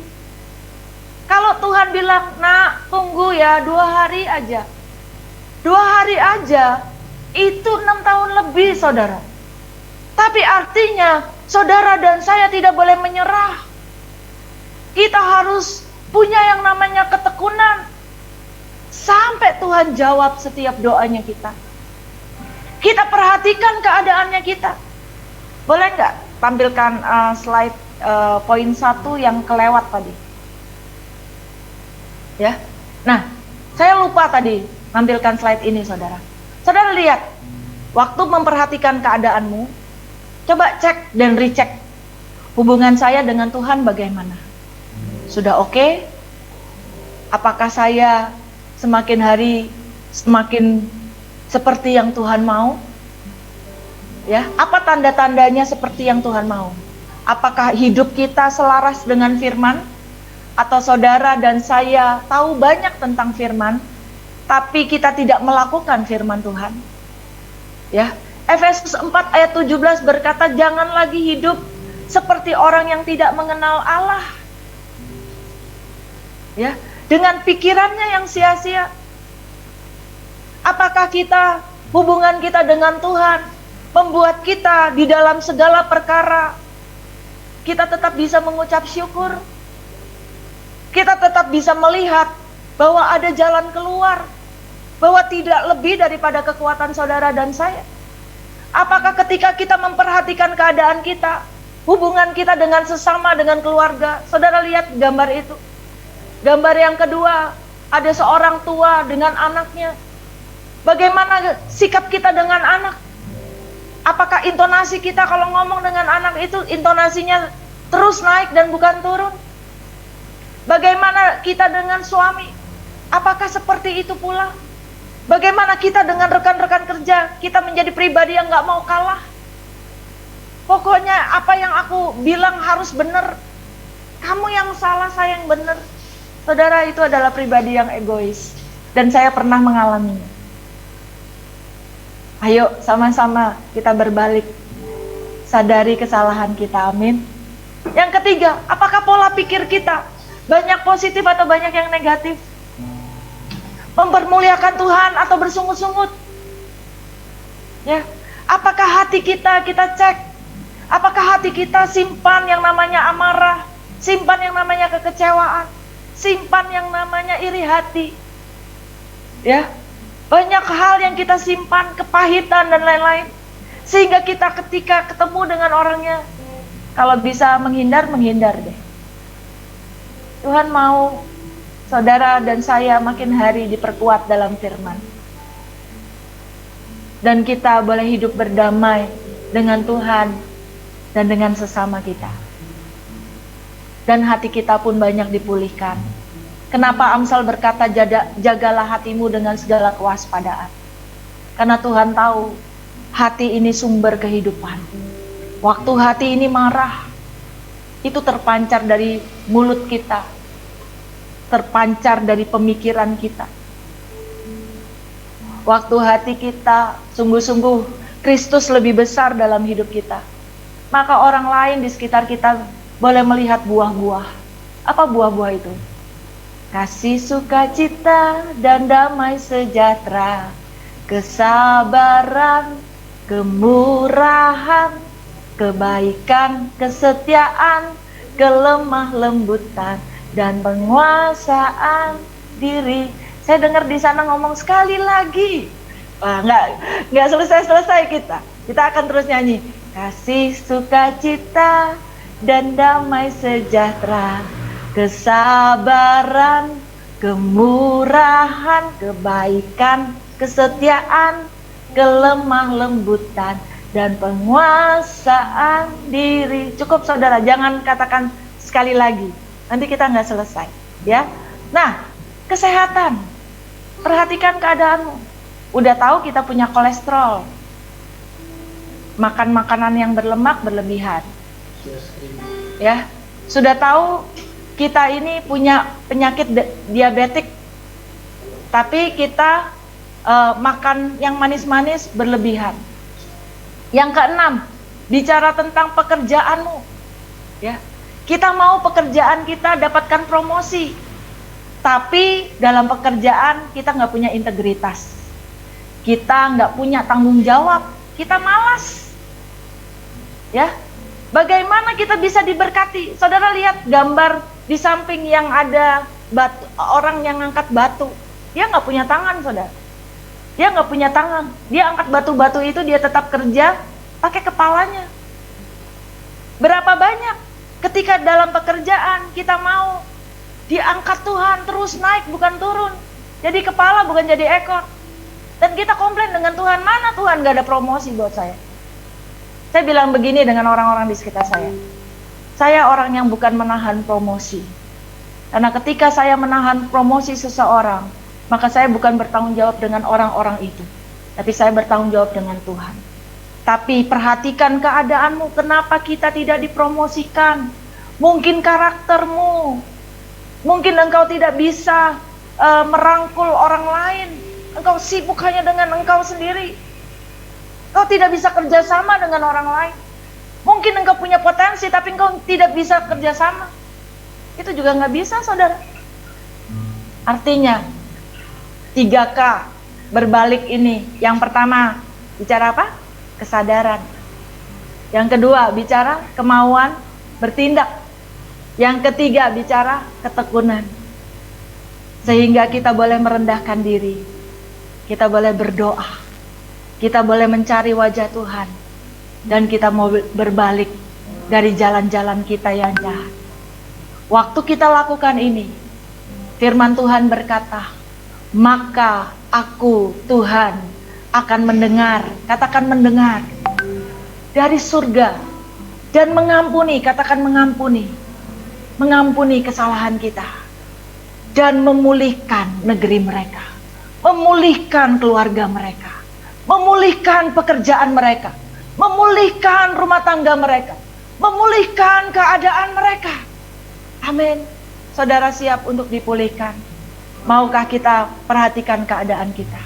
Speaker 2: Kalau Tuhan bilang, nak tunggu ya 2 hari aja. 2 hari aja, itu 6 tahun lebih saudara. Tapi artinya, saudara dan saya tidak boleh menyerah. Kita harus punya yang namanya ketekunan. Sampai Tuhan jawab setiap doanya kita. Kita perhatikan keadaannya kita. Boleh nggak tampilkan slide poin 1 yang kelewat tadi? Ya, nah saya lupa tadi tampilkan slide ini saudara. Saudara lihat, waktu memperhatikan keadaanmu, coba cek dan recheck hubungan saya dengan Tuhan bagaimana. Sudah oke? Apakah saya semakin hari semakin seperti yang Tuhan mau? Ya, apa tanda-tandanya seperti yang Tuhan mau? Apakah hidup kita selaras dengan firman? Atau saudara dan saya tahu banyak tentang firman, tapi kita tidak melakukan firman Tuhan? Ya, Efesus 4 ayat 17 berkata, jangan lagi hidup seperti orang yang tidak mengenal Allah. Ya, dengan pikirannya yang sia-sia. Apakah hubungan kita dengan Tuhan membuat kita di dalam segala perkara kita tetap bisa mengucap syukur? Kita tetap bisa melihat bahwa ada jalan keluar, bahwa tidak lebih daripada kekuatan saudara dan saya. Apakah ketika kita memperhatikan keadaan kita, hubungan kita dengan sesama, dengan keluarga, saudara lihat gambar itu. Gambar yang kedua, ada seorang tua dengan anaknya. Bagaimana sikap kita dengan anak? Apakah intonasi kita kalau ngomong dengan anak itu intonasinya terus naik dan bukan turun? Bagaimana kita dengan suami? Apakah seperti itu pula? Bagaimana kita dengan rekan-rekan kerja? Kita menjadi pribadi yang gak mau kalah. Pokoknya apa yang aku bilang harus benar. Kamu yang salah, saya yang benar. Saudara, itu adalah pribadi yang egois. Dan saya pernah mengalaminya. Ayo sama-sama kita berbalik. Sadari kesalahan kita, amin. Yang ketiga, apakah pola pikir kita banyak positif atau banyak yang negatif? Mempermuliakan Tuhan atau bersungut-sungut? Ya, apakah hati kita cek? Apakah hati kita simpan yang namanya amarah, simpan yang namanya kekecewaan, simpan yang namanya iri hati? Ya, banyak hal yang kita simpan, kepahitan dan lain-lain, sehingga kita ketika ketemu dengan orangnya, kalau bisa menghindar deh. Tuhan mau saudara dan saya makin hari diperkuat dalam firman. Dan kita boleh hidup berdamai dengan Tuhan dan dengan sesama kita. Dan hati kita pun banyak dipulihkan. Kenapa Amsal berkata, jagalah hatimu dengan segala kewaspadaan. Karena Tuhan tahu hati ini sumber kehidupan. Waktu hati ini marah, itu terpancar dari mulut kita, terpancar dari pemikiran kita. Waktu hati kita sungguh-sungguh Kristus lebih besar dalam hidup kita, maka orang lain di sekitar kita boleh melihat buah-buah. Apa buah-buah itu? Kasih, sukacita, dan damai sejahtera, kesabaran, kemurahan, kebaikan, kesetiaan, kelemah lembutan, dan penguasaan diri. Saya dengar di sana ngomong sekali lagi. Wah, nggak selesai kita. Kita akan terus nyanyi. Kasih, sukacita, dan damai sejahtera, kesabaran, kemurahan, kebaikan, kesetiaan, kelemah lembutan, dan penguasaan diri. Cukup saudara, jangan katakan sekali lagi, nanti kita nggak selesai ya. Nah, kesehatan, perhatikan keadaanmu. Udah tahu kita punya kolesterol, makan makanan yang berlemak berlebihan ya. Sudah tahu kita ini punya penyakit diabetik, tapi kita makan yang manis-manis berlebihan. Yang keenam, bicara tentang pekerjaanmu ya. Kita mau pekerjaan kita dapatkan promosi, tapi dalam pekerjaan kita nggak punya integritas, kita nggak punya tanggung jawab, kita malas. Ya, bagaimana kita bisa diberkati? Saudara lihat gambar di samping yang ada batu, orang yang angkat batu. Dia nggak punya tangan, saudara. Dia nggak punya tangan. Dia angkat batu-batu itu, dia tetap kerja pakai kepalanya. Berapa banyak ketika dalam pekerjaan kita mau diangkat Tuhan, terus naik bukan turun. Jadi kepala bukan jadi ekor. Dan kita komplain dengan Tuhan, mana Tuhan gak ada promosi buat saya. Saya bilang begini dengan orang-orang di sekitar saya. Saya orang yang bukan menahan promosi. Karena ketika saya menahan promosi seseorang, maka saya bukan bertanggung jawab dengan orang-orang itu, tapi saya bertanggung jawab dengan Tuhan. Tapi perhatikan keadaanmu, kenapa kita tidak dipromosikan? Mungkin karaktermu, mungkin engkau tidak bisa merangkul orang lain. Engkau sibuk hanya dengan engkau sendiri. Engkau tidak bisa kerjasama dengan orang lain. Mungkin engkau punya potensi, tapi engkau tidak bisa kerjasama. Itu juga nggak bisa, saudara. Artinya 3K berbalik ini. Yang pertama bicara apa? Kesadaran. Yang kedua bicara kemauan bertindak. Yang ketiga bicara ketekunan. Sehingga kita boleh merendahkan diri, kita boleh berdoa, kita boleh mencari wajah Tuhan, dan kita mau berbalik dari jalan-jalan kita yang jahat. Waktu kita lakukan ini, firman Tuhan berkata, maka aku Tuhan akan mendengar, katakan mendengar, dari surga, dan mengampuni, katakan mengampuni, mengampuni kesalahan kita, dan memulihkan negeri mereka, memulihkan keluarga mereka, memulihkan pekerjaan mereka, memulihkan rumah tangga mereka, memulihkan keadaan mereka. Amin. Saudara siap untuk dipulihkan? Maukah kita perhatikan keadaan kita?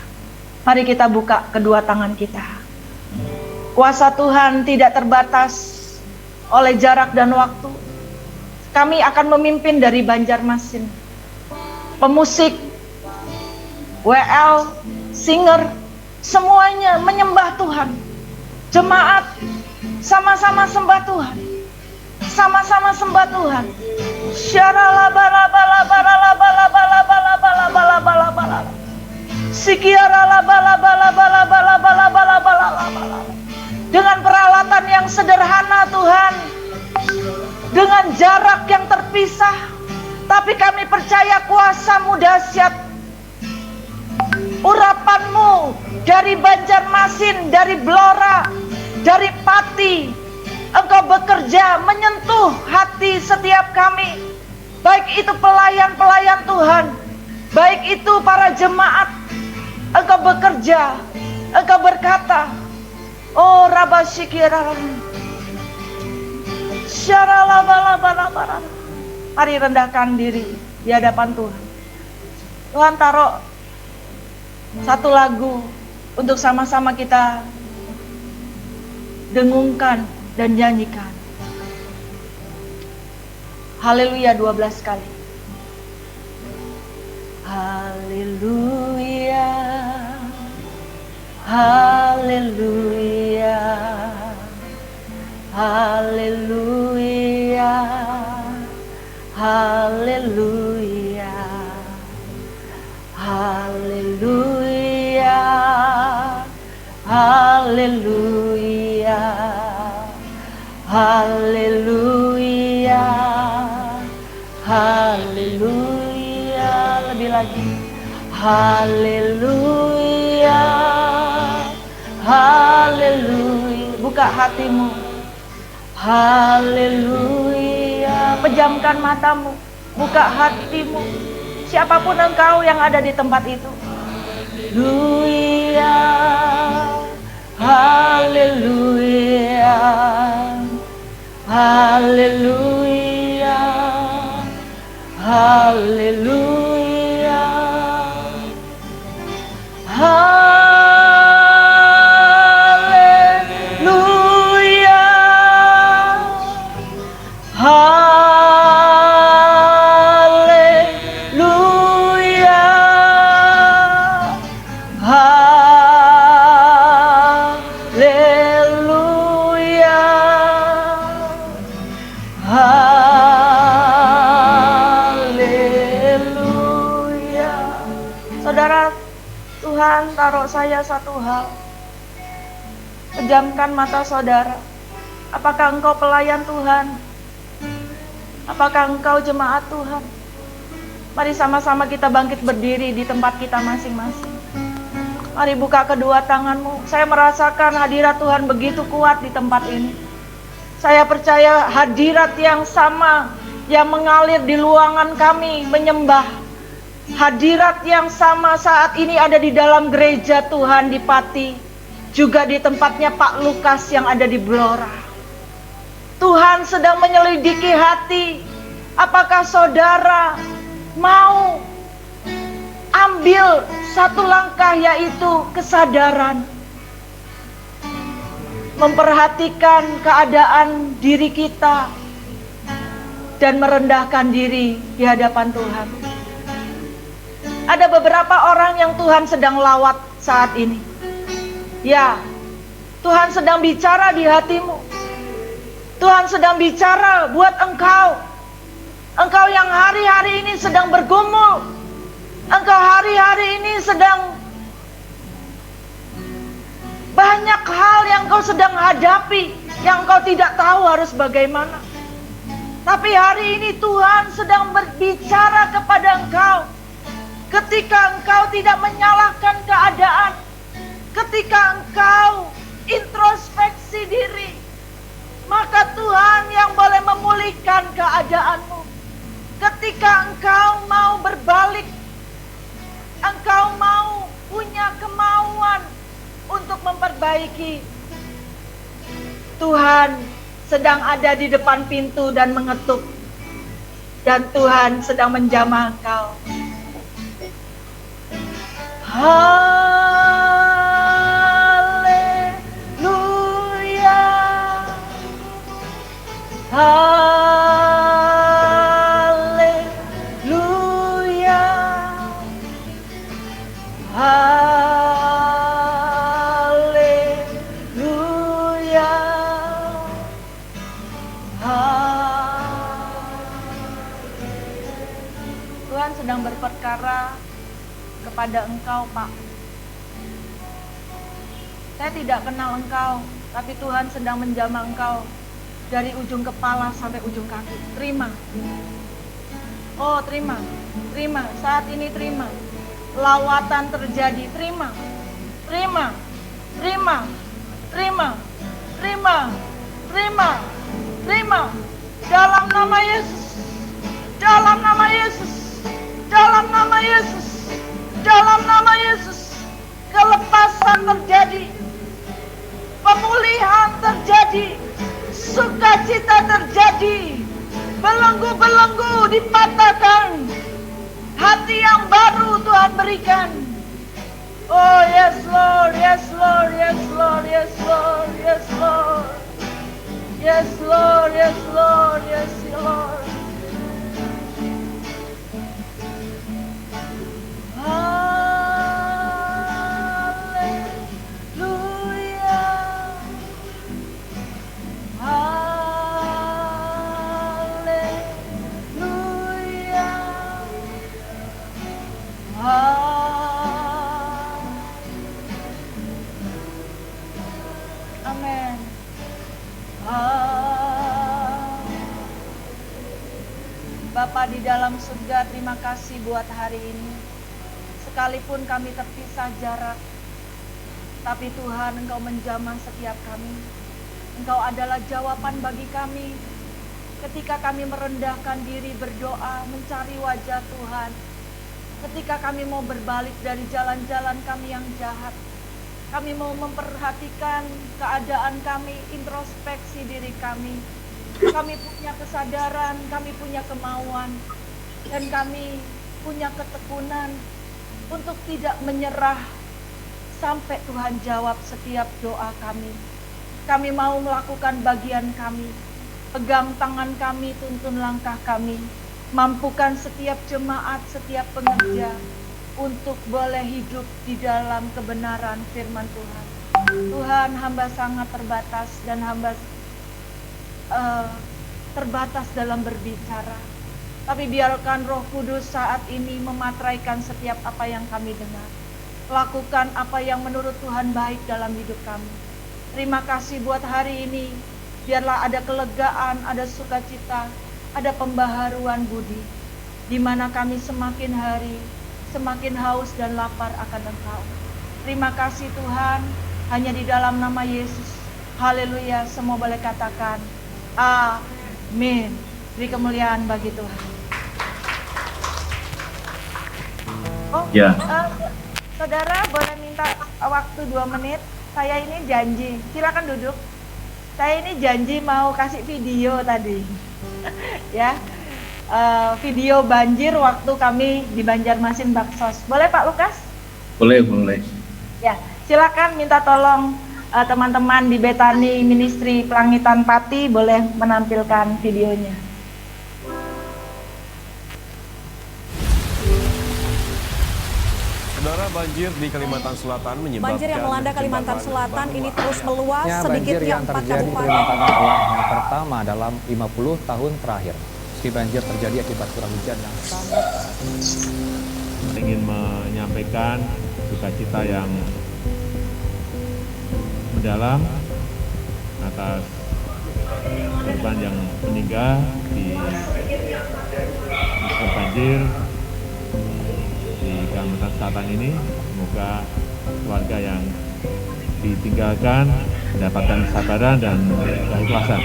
Speaker 2: Mari kita buka kedua tangan kita. Kuasa Tuhan tidak terbatas oleh jarak dan waktu. Kami akan memimpin dari Banjarmasin. Pemusik, WL, singer, semuanya menyembah Tuhan. Jemaat sama-sama sembah Tuhan. Sama-sama sembah Tuhan. Dengan peralatan yang sederhana Tuhan, dengan jarak yang terpisah, tapi kami percaya kuasa-Mu dahsyat. Urapan-Mu dari Banjarmasin, dari Blora, dari Pati, Engkau bekerja menyentuh hati setiap kami. Baik itu pelayan-pelayan Tuhan, baik itu para jemaat. Engkau bekerja, Engkau berkata, oh Rabashikira, Syaralabalabalabalab. Mari rendahkan diri di hadapan Tuhan. Tuhan taruh satu lagu untuk sama-sama kita dengungkan dan nyanyikan. Haleluya 12 kali. Haleluya, haleluya, haleluya, haleluya, haleluya, haleluya, haleluya, haleluya. Lebih lagi. Haleluya, haleluya. Buka hatimu. Haleluya. Pejamkan matamu, buka hatimu. Siapapun engkau yang ada di tempat itu. Haleluya, haleluya, haleluya, haleluya, haleluya, haleluya. Saudara, Tuhan taruh saya satu hal. Pejamkan mata saudara. Apakah engkau pelayan Tuhan? Apakah engkau jemaat Tuhan? Mari sama-sama kita bangkit berdiri di tempat kita masing-masing. Mari buka kedua tanganmu. Saya merasakan hadirat Tuhan begitu kuat di tempat ini. Saya percaya hadirat yang sama yang mengalir di luangan kami menyembah. Hadirat yang sama saat ini ada di dalam gereja Tuhan di Pati. Juga di tempatnya Pak Lukas yang ada di Blora. Tuhan sedang menyelidiki hati. Apakah saudara mau ambil satu langkah, yaitu kesadaran. Memperhatikan keadaan diri kita. Dan merendahkan diri di hadapan Tuhan. Ada beberapa orang yang Tuhan sedang lawat saat ini. Ya, Tuhan sedang bicara di hatimu. Tuhan sedang bicara buat engkau. Engkau yang hari-hari ini sedang bergumul. Engkau hari-hari ini sedang banyak hal yang engkau sedang hadapi, yang engkau tidak tahu harus bagaimana. Tapi hari ini Tuhan sedang berbicara kepada engkau. Ketika engkau tidak menyalahkan keadaan, ketika engkau introspeksi diri, maka Tuhan yang boleh memulihkan keadaanmu. Ketika engkau mau berbalik, engkau mau punya kemauan untuk memperbaiki, Tuhan sedang ada di depan pintu dan mengetuk. Dan Tuhan sedang menjamah engkau. Haleluya. Haleluya. Haleluya. Tuhan sedang berperkara kepada engkau, Pak. Saya tidak kenal engkau, tapi Tuhan sedang menjamah engkau dari ujung kepala sampai ujung kaki. Terima. Oh, terima. Terima. Saat ini terima. Lawatan terjadi. Terima. Terima. Terima. Terima. Terima. Terima. Terima. Dalam nama Yesus. Dalam nama Yesus. Dalam nama Yesus. Dalam nama Yesus, kelepasan terjadi, pemulihan terjadi, sukacita terjadi, belenggu-belenggu dipatahkan, hati yang baru Tuhan berikan. Oh yes Lord, yes Lord, yes Lord, yes Lord, yes Lord, yes Lord, yes Lord, yes Lord. Haleluya. Haleluya. Amin. Bapa di dalam surga, terima kasih buat hari ini. Sekalipun kami terpisah jarak, tapi Tuhan, Engkau menjamah setiap kami. Engkau adalah jawaban bagi kami ketika kami merendahkan diri berdoa, mencari wajah Tuhan. Ketika kami mau berbalik dari jalan-jalan kami yang jahat, kami mau memperhatikan keadaan kami, introspeksi diri kami. Kami punya kesadaran, kami punya kemauan, dan kami punya ketekunan untuk tidak menyerah sampai Tuhan jawab setiap doa kami. Kami mau melakukan bagian kami, pegang tangan kami, tuntun langkah kami, mampukan setiap jemaat, setiap pengerja untuk boleh hidup di dalam kebenaran firman Tuhan. Tuhan, hamba sangat terbatas dan hamba terbatas dalam berbicara. tapi biarkan Roh Kudus saat ini mematraikan setiap apa yang kami dengar. Lakukan apa yang menurut Tuhan baik dalam hidup kami. Terima kasih buat hari ini. Biarlah ada kelegaan, ada sukacita, ada pembaharuan budi, di mana kami semakin hari semakin haus dan lapar akan Engkau. Terima kasih Tuhan, hanya di dalam nama Yesus. Haleluya, semua boleh katakan amin. Beri kemuliaan bagi Tuhan. Saudara boleh minta waktu 2 menit. Saya ini janji, silakan duduk. Saya ini janji mau kasih video tadi. Ya, video banjir waktu kami di Banjarmasin Baksos. Boleh Pak Lukas?
Speaker 3: Boleh.
Speaker 2: Ya, silakan minta tolong teman-teman di Betani Ministry Pelangitan Pati boleh menampilkan videonya.
Speaker 4: Saudara, banjir di Kalimantan Selatan menyebabkan
Speaker 5: banjir yang melanda Kalimantan Selatan ini terus meluas.
Speaker 6: Sedikitnya 4
Speaker 5: kabupaten
Speaker 6: di Kalimantan adalah yang pertama dalam 50 tahun terakhir. Meski banjir terjadi akibat curah hujan yang sangat
Speaker 3: Ingin menyampaikan sukacita yang mendalam atas korban yang meninggal di banjir di Kalimantan Selatan ini. Semoga keluarga yang ditinggalkan mendapatkan kesabaran dan keikhlasan.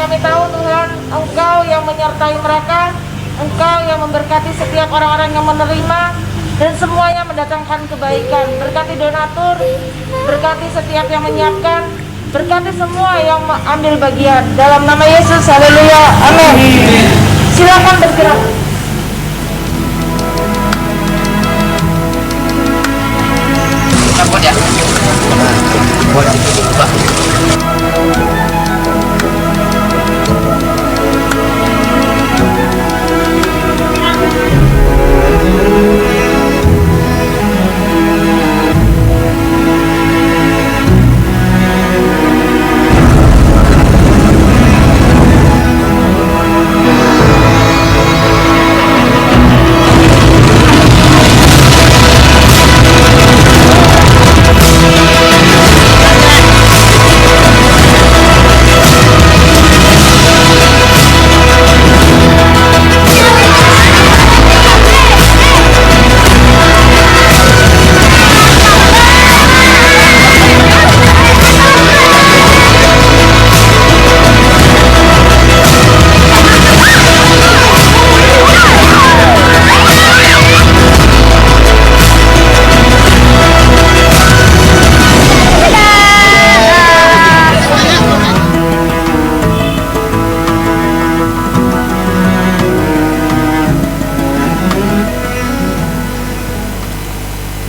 Speaker 2: Kami tahu Tuhan, Engkau yang menyertai mereka, Engkau yang memberkati setiap orang-orang yang menerima, dan semuanya mendatangkan kebaikan. Berkati donatur, berkati setiap yang menyiapkan, berkati semua yang ambil bagian. Dalam nama Yesus, haleluya, amin. Silakan bergerak.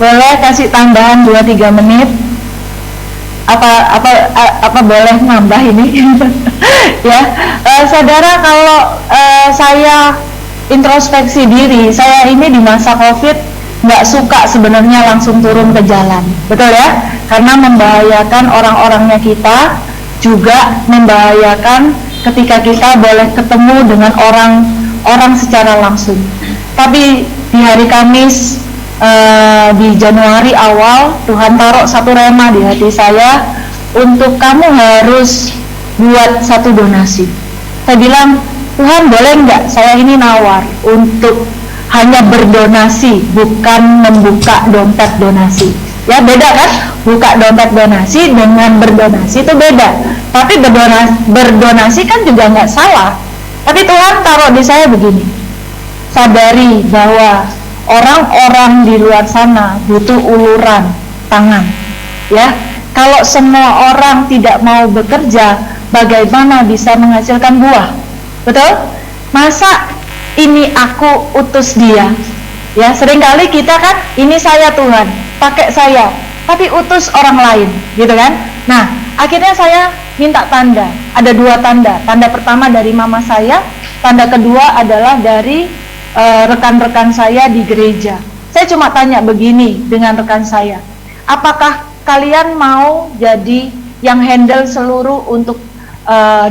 Speaker 2: Boleh kasih tambahan 2-3 menit? Apa boleh nambah ini? Ya, saudara, kalau saya introspeksi diri, saya ini di masa COVID nggak suka sebenarnya langsung turun ke jalan, betul ya? Karena membahayakan orang-orangnya kita, juga membahayakan ketika kita boleh ketemu dengan orang secara langsung. Tapi di hari Kamis di Januari awal, Tuhan taruh satu rema di hati saya untuk kamu harus buat satu donasi. Saya bilang, Tuhan boleh nggak saya ini nawar untuk hanya berdonasi, bukan membuka dompet donasi. Ya beda kan, buka dompet donasi dengan berdonasi itu beda. Tapi berdonasi kan juga nggak salah. Tapi Tuhan taruh di saya begini, sadari bahwa orang-orang di luar sana butuh uluran tangan, ya. Kalau semua orang tidak mau bekerja, bagaimana bisa menghasilkan buah? Betul? Masa ini aku utus dia? Ya, seringkali kita kan, ini saya Tuhan, pakai saya, tapi utus orang lain, gitu kan? Nah, akhirnya saya minta tanda. Ada 2 tanda. Tanda pertama dari mama saya, tanda kedua adalah dari rekan-rekan saya di gereja. Saya cuma tanya begini dengan rekan saya, apakah kalian mau jadi yang handle seluruh untuk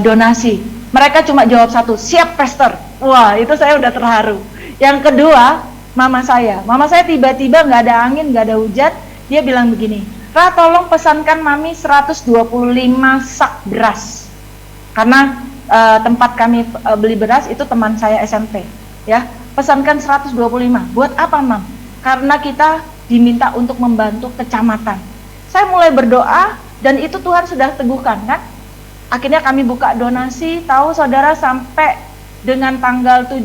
Speaker 2: donasi? Mereka cuma jawab satu, siap pastor. Wah, itu saya udah terharu. Yang kedua, mama saya tiba-tiba nggak ada angin, nggak ada hujan, dia bilang begini, Ra, tolong pesankan mami 125 sak beras, karena tempat kami beli beras itu teman saya SMP, ya, pesankan 125. Buat apa, Mam? Karena kita diminta untuk membantu kecamatan. Saya mulai berdoa dan itu Tuhan sudah teguhkan, kan? Akhirnya kami buka donasi, tahu saudara, sampai dengan tanggal 17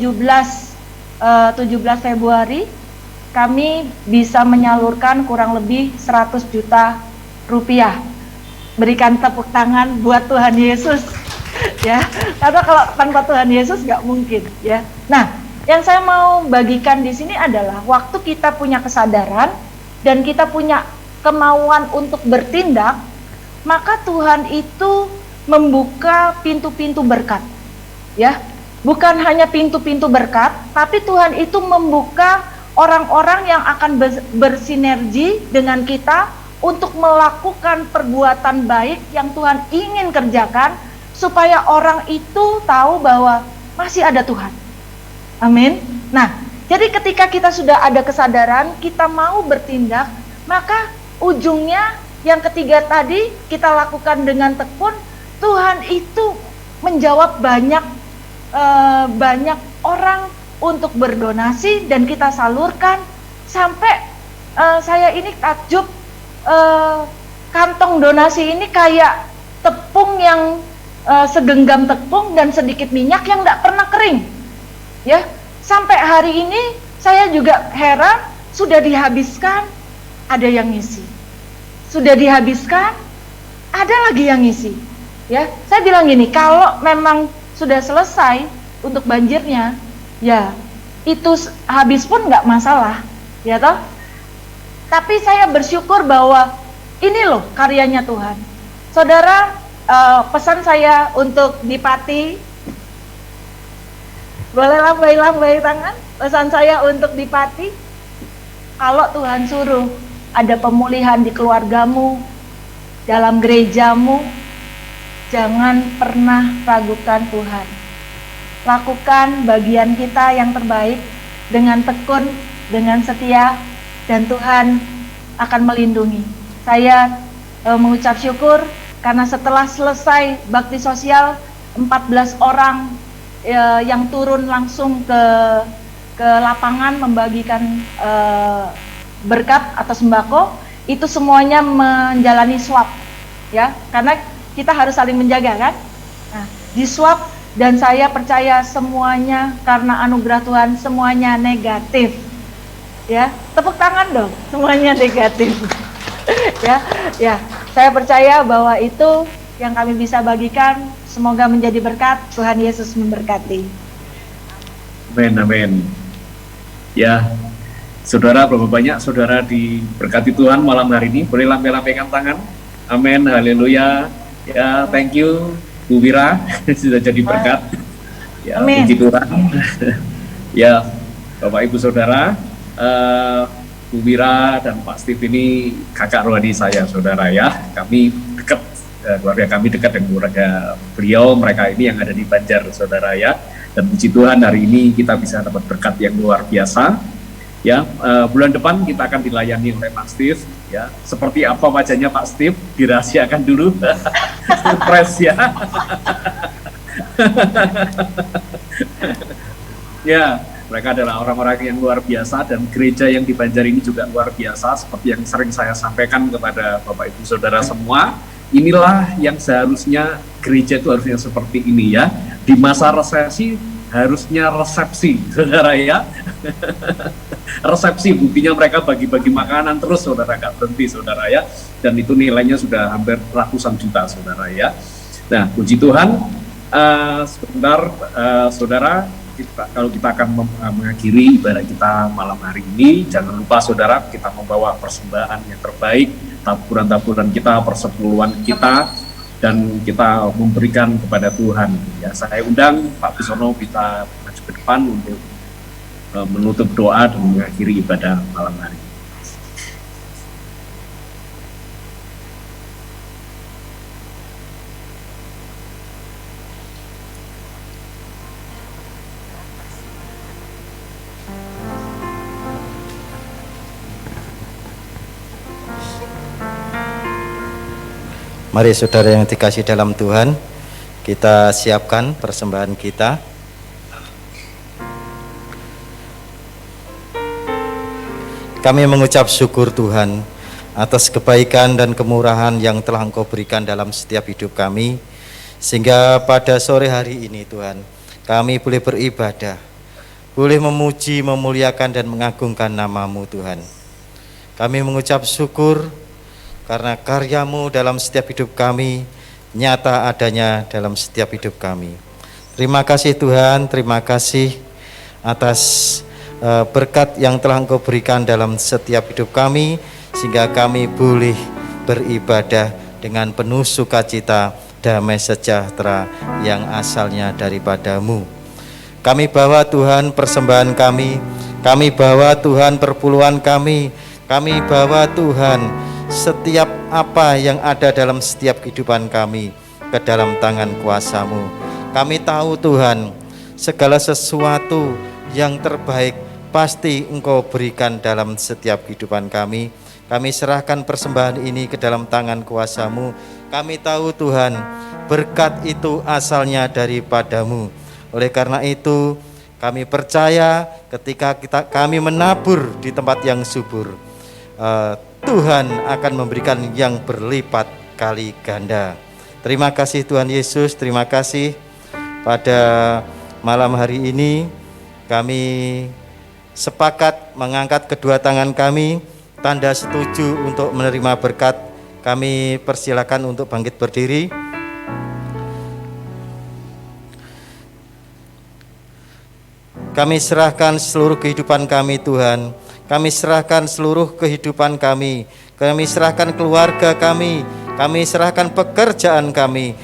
Speaker 2: Februari kami bisa menyalurkan kurang lebih 100 juta rupiah. Berikan tepuk tangan buat Tuhan Yesus. Ya, karena kalau tanpa Tuhan Yesus nggak mungkin, ya. Nah, yang saya mau bagikan di sini adalah waktu kita punya kesadaran dan kita punya kemauan untuk bertindak, maka Tuhan itu membuka pintu-pintu berkat, ya. Bukan hanya pintu-pintu berkat, tapi Tuhan itu membuka orang-orang yang akan bersinergi dengan kita untuk melakukan perbuatan baik yang Tuhan ingin kerjakan, supaya orang itu tahu bahwa masih ada Tuhan. Amin. Nah, jadi ketika kita sudah ada kesadaran, kita mau bertindak, maka ujungnya yang ketiga tadi kita lakukan dengan tekun, Tuhan itu menjawab banyak orang untuk berdonasi dan kita salurkan sampai saya ini takjub, kantong donasi ini kayak tepung yang segenggam tepung dan sedikit minyak yang tidak pernah kering, ya. Sampai hari ini saya juga heran, sudah dihabiskan ada yang ngisi, sudah dihabiskan ada lagi yang ngisi, ya. Saya bilang gini, kalau memang sudah selesai untuk banjirnya, ya itu habis pun nggak masalah, ya toh. Tapi saya bersyukur bahwa ini loh karyanya Tuhan. Saudara, pesan saya untuk di Pati, boleh lambai-lambai tangan. Pesan saya untuk di Pati, kalau Tuhan suruh ada pemulihan di keluargamu, dalam gerejamu, jangan pernah ragukan Tuhan. Lakukan bagian kita yang terbaik dengan tekun, dengan setia, dan Tuhan akan melindungi. Saya mengucap syukur karena setelah selesai bakti sosial, 14 orang yang turun langsung ke lapangan membagikan berkat atau sembako, itu semuanya menjalani swab, ya, karena kita harus saling menjaga, kan? Nah, di swab, dan saya percaya semuanya karena anugerah Tuhan semuanya negatif, ya. Tepuk tangan dong, semuanya negatif. ya, saya percaya bahwa itu yang kami bisa bagikan. Semoga menjadi berkat. Tuhan Yesus memberkati.
Speaker 7: Amin, amin. Ya, saudara, berapa banyak saudara diberkati Tuhan malam hari ini? Boleh lambai-lambaikan tangan. Amin, haleluya. Ya, thank you Bu Wira sudah jadi berkat. Ya, puji Tuhan. Ya, Bapak Ibu Saudara, Bu Wira dan Pak Steve ini kakak rohani saya, saudara, ya. Kami dekat, keluarga kami dekat dengan keluarga beliau. Mereka ini yang ada di Banjar, saudara, ya. Dan puji Tuhan hari ini kita bisa dapat berkat yang luar biasa. Ya, bulan depan kita akan dilayani oleh Pak Steve. Ya, seperti apa wajahnya Pak Steve dirahasiakan dulu. Surprise, ya. Ya, mereka adalah orang-orang yang luar biasa dan gereja yang di Banjar ini juga luar biasa. Seperti yang sering saya sampaikan kepada Bapak Ibu Saudara semua, inilah yang seharusnya gereja itu harusnya seperti ini, ya. Di masa resesi harusnya resepsi, saudara, ya. Resepsi, buktinya mereka bagi-bagi makanan terus, saudara, gak berhenti, saudara, ya. Dan itu nilainya sudah hampir ratusan juta, saudara, ya. Nah, puji Tuhan. Sebentar, saudara, kalau kita akan mengakhiri ibadah kita malam hari ini, jangan lupa saudara, kita membawa persembahan yang terbaik, taburan-taburan kita, persepuluhan kita, dan kita memberikan kepada Tuhan. Ya, saya undang Pak Bisono kita maju ke depan untuk menutup doa dan mengakhiri ibadah malam hari.
Speaker 8: Mari saudara yang dikasih dalam Tuhan, kita siapkan persembahan kita. Kami mengucap syukur Tuhan atas kebaikan dan kemurahan yang telah Engkau berikan dalam setiap hidup kami, sehingga pada sore hari ini Tuhan, kami boleh beribadah, boleh memuji, memuliakan dan mengagungkan nama-Mu Tuhan. Kami mengucap syukur karena karya-Mu dalam setiap hidup kami nyata adanya dalam setiap hidup kami. Terima kasih Tuhan, terima kasih atas berkat yang telah Engkau berikan dalam setiap hidup kami, sehingga kami boleh beribadah dengan penuh sukacita, damai sejahtera yang asalnya daripada-Mu. Kami bawa Tuhan persembahan kami bawa Tuhan perpuluhan kami bawa Tuhan setiap apa yang ada dalam setiap kehidupan kami ke dalam tangan kuasa-Mu. Kami tahu Tuhan, segala sesuatu yang terbaik pasti Engkau berikan dalam setiap kehidupan kami. Kami serahkan persembahan ini ke dalam tangan kuasa-Mu. Kami tahu Tuhan, berkat itu asalnya daripada-Mu. Oleh karena itu, kami percaya ketika kami menabur di tempat yang subur, Tuhan akan memberikan yang berlipat kali ganda. Terima kasih Tuhan Yesus, terima kasih pada malam hari ini kami sepakat mengangkat kedua tangan kami, tanda setuju untuk menerima berkat. Kami persilakan untuk bangkit berdiri. Kami serahkan seluruh kehidupan kami Tuhan. Kami serahkan seluruh kehidupan kami serahkan keluarga kami serahkan pekerjaan kami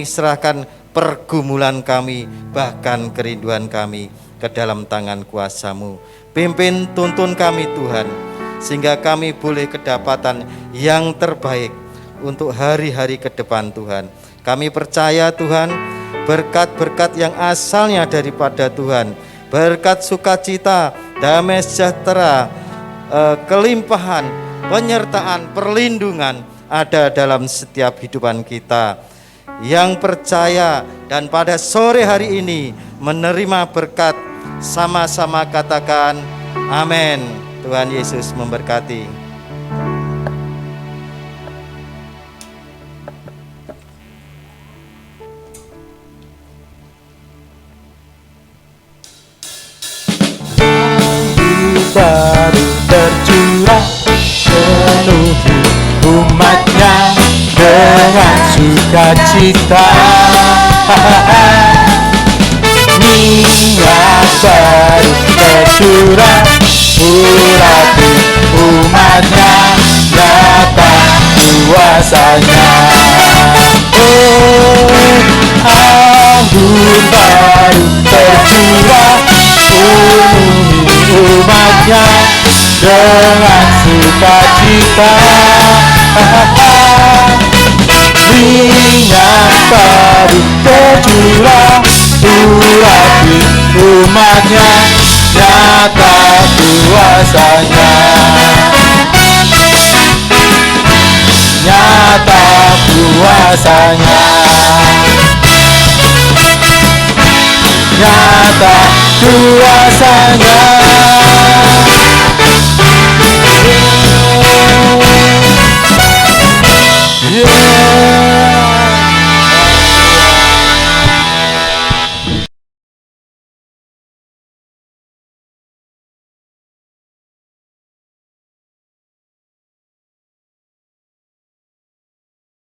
Speaker 8: serahkan pergumulan kami, bahkan kerinduan kami ke dalam tangan kuasa-Mu. Pimpin tuntun kami Tuhan, sehingga kami boleh kedapatan yang terbaik untuk hari-hari ke depan Tuhan. Kami percaya Tuhan, berkat-berkat yang asalnya daripada Tuhan, berkat sukacita, damai sejahtera, kelimpahan, penyertaan, perlindungan ada dalam setiap kehidupan kita. Yang percaya dan pada sore hari ini menerima berkat, sama-sama katakan amin. Tuhan Yesus memberkati.
Speaker 1: Baru tercurah penuhi umatnya dengan sukacita. Minyak baru tercurah urapi umatnya, nyata kuasanya. Anggur baru tercurah penuhi umatnya dengan sukacita. Minyak baru tercurah urapi umatnya, nyata kuasanya. Nyata kuasanya. Nyata kuasanya.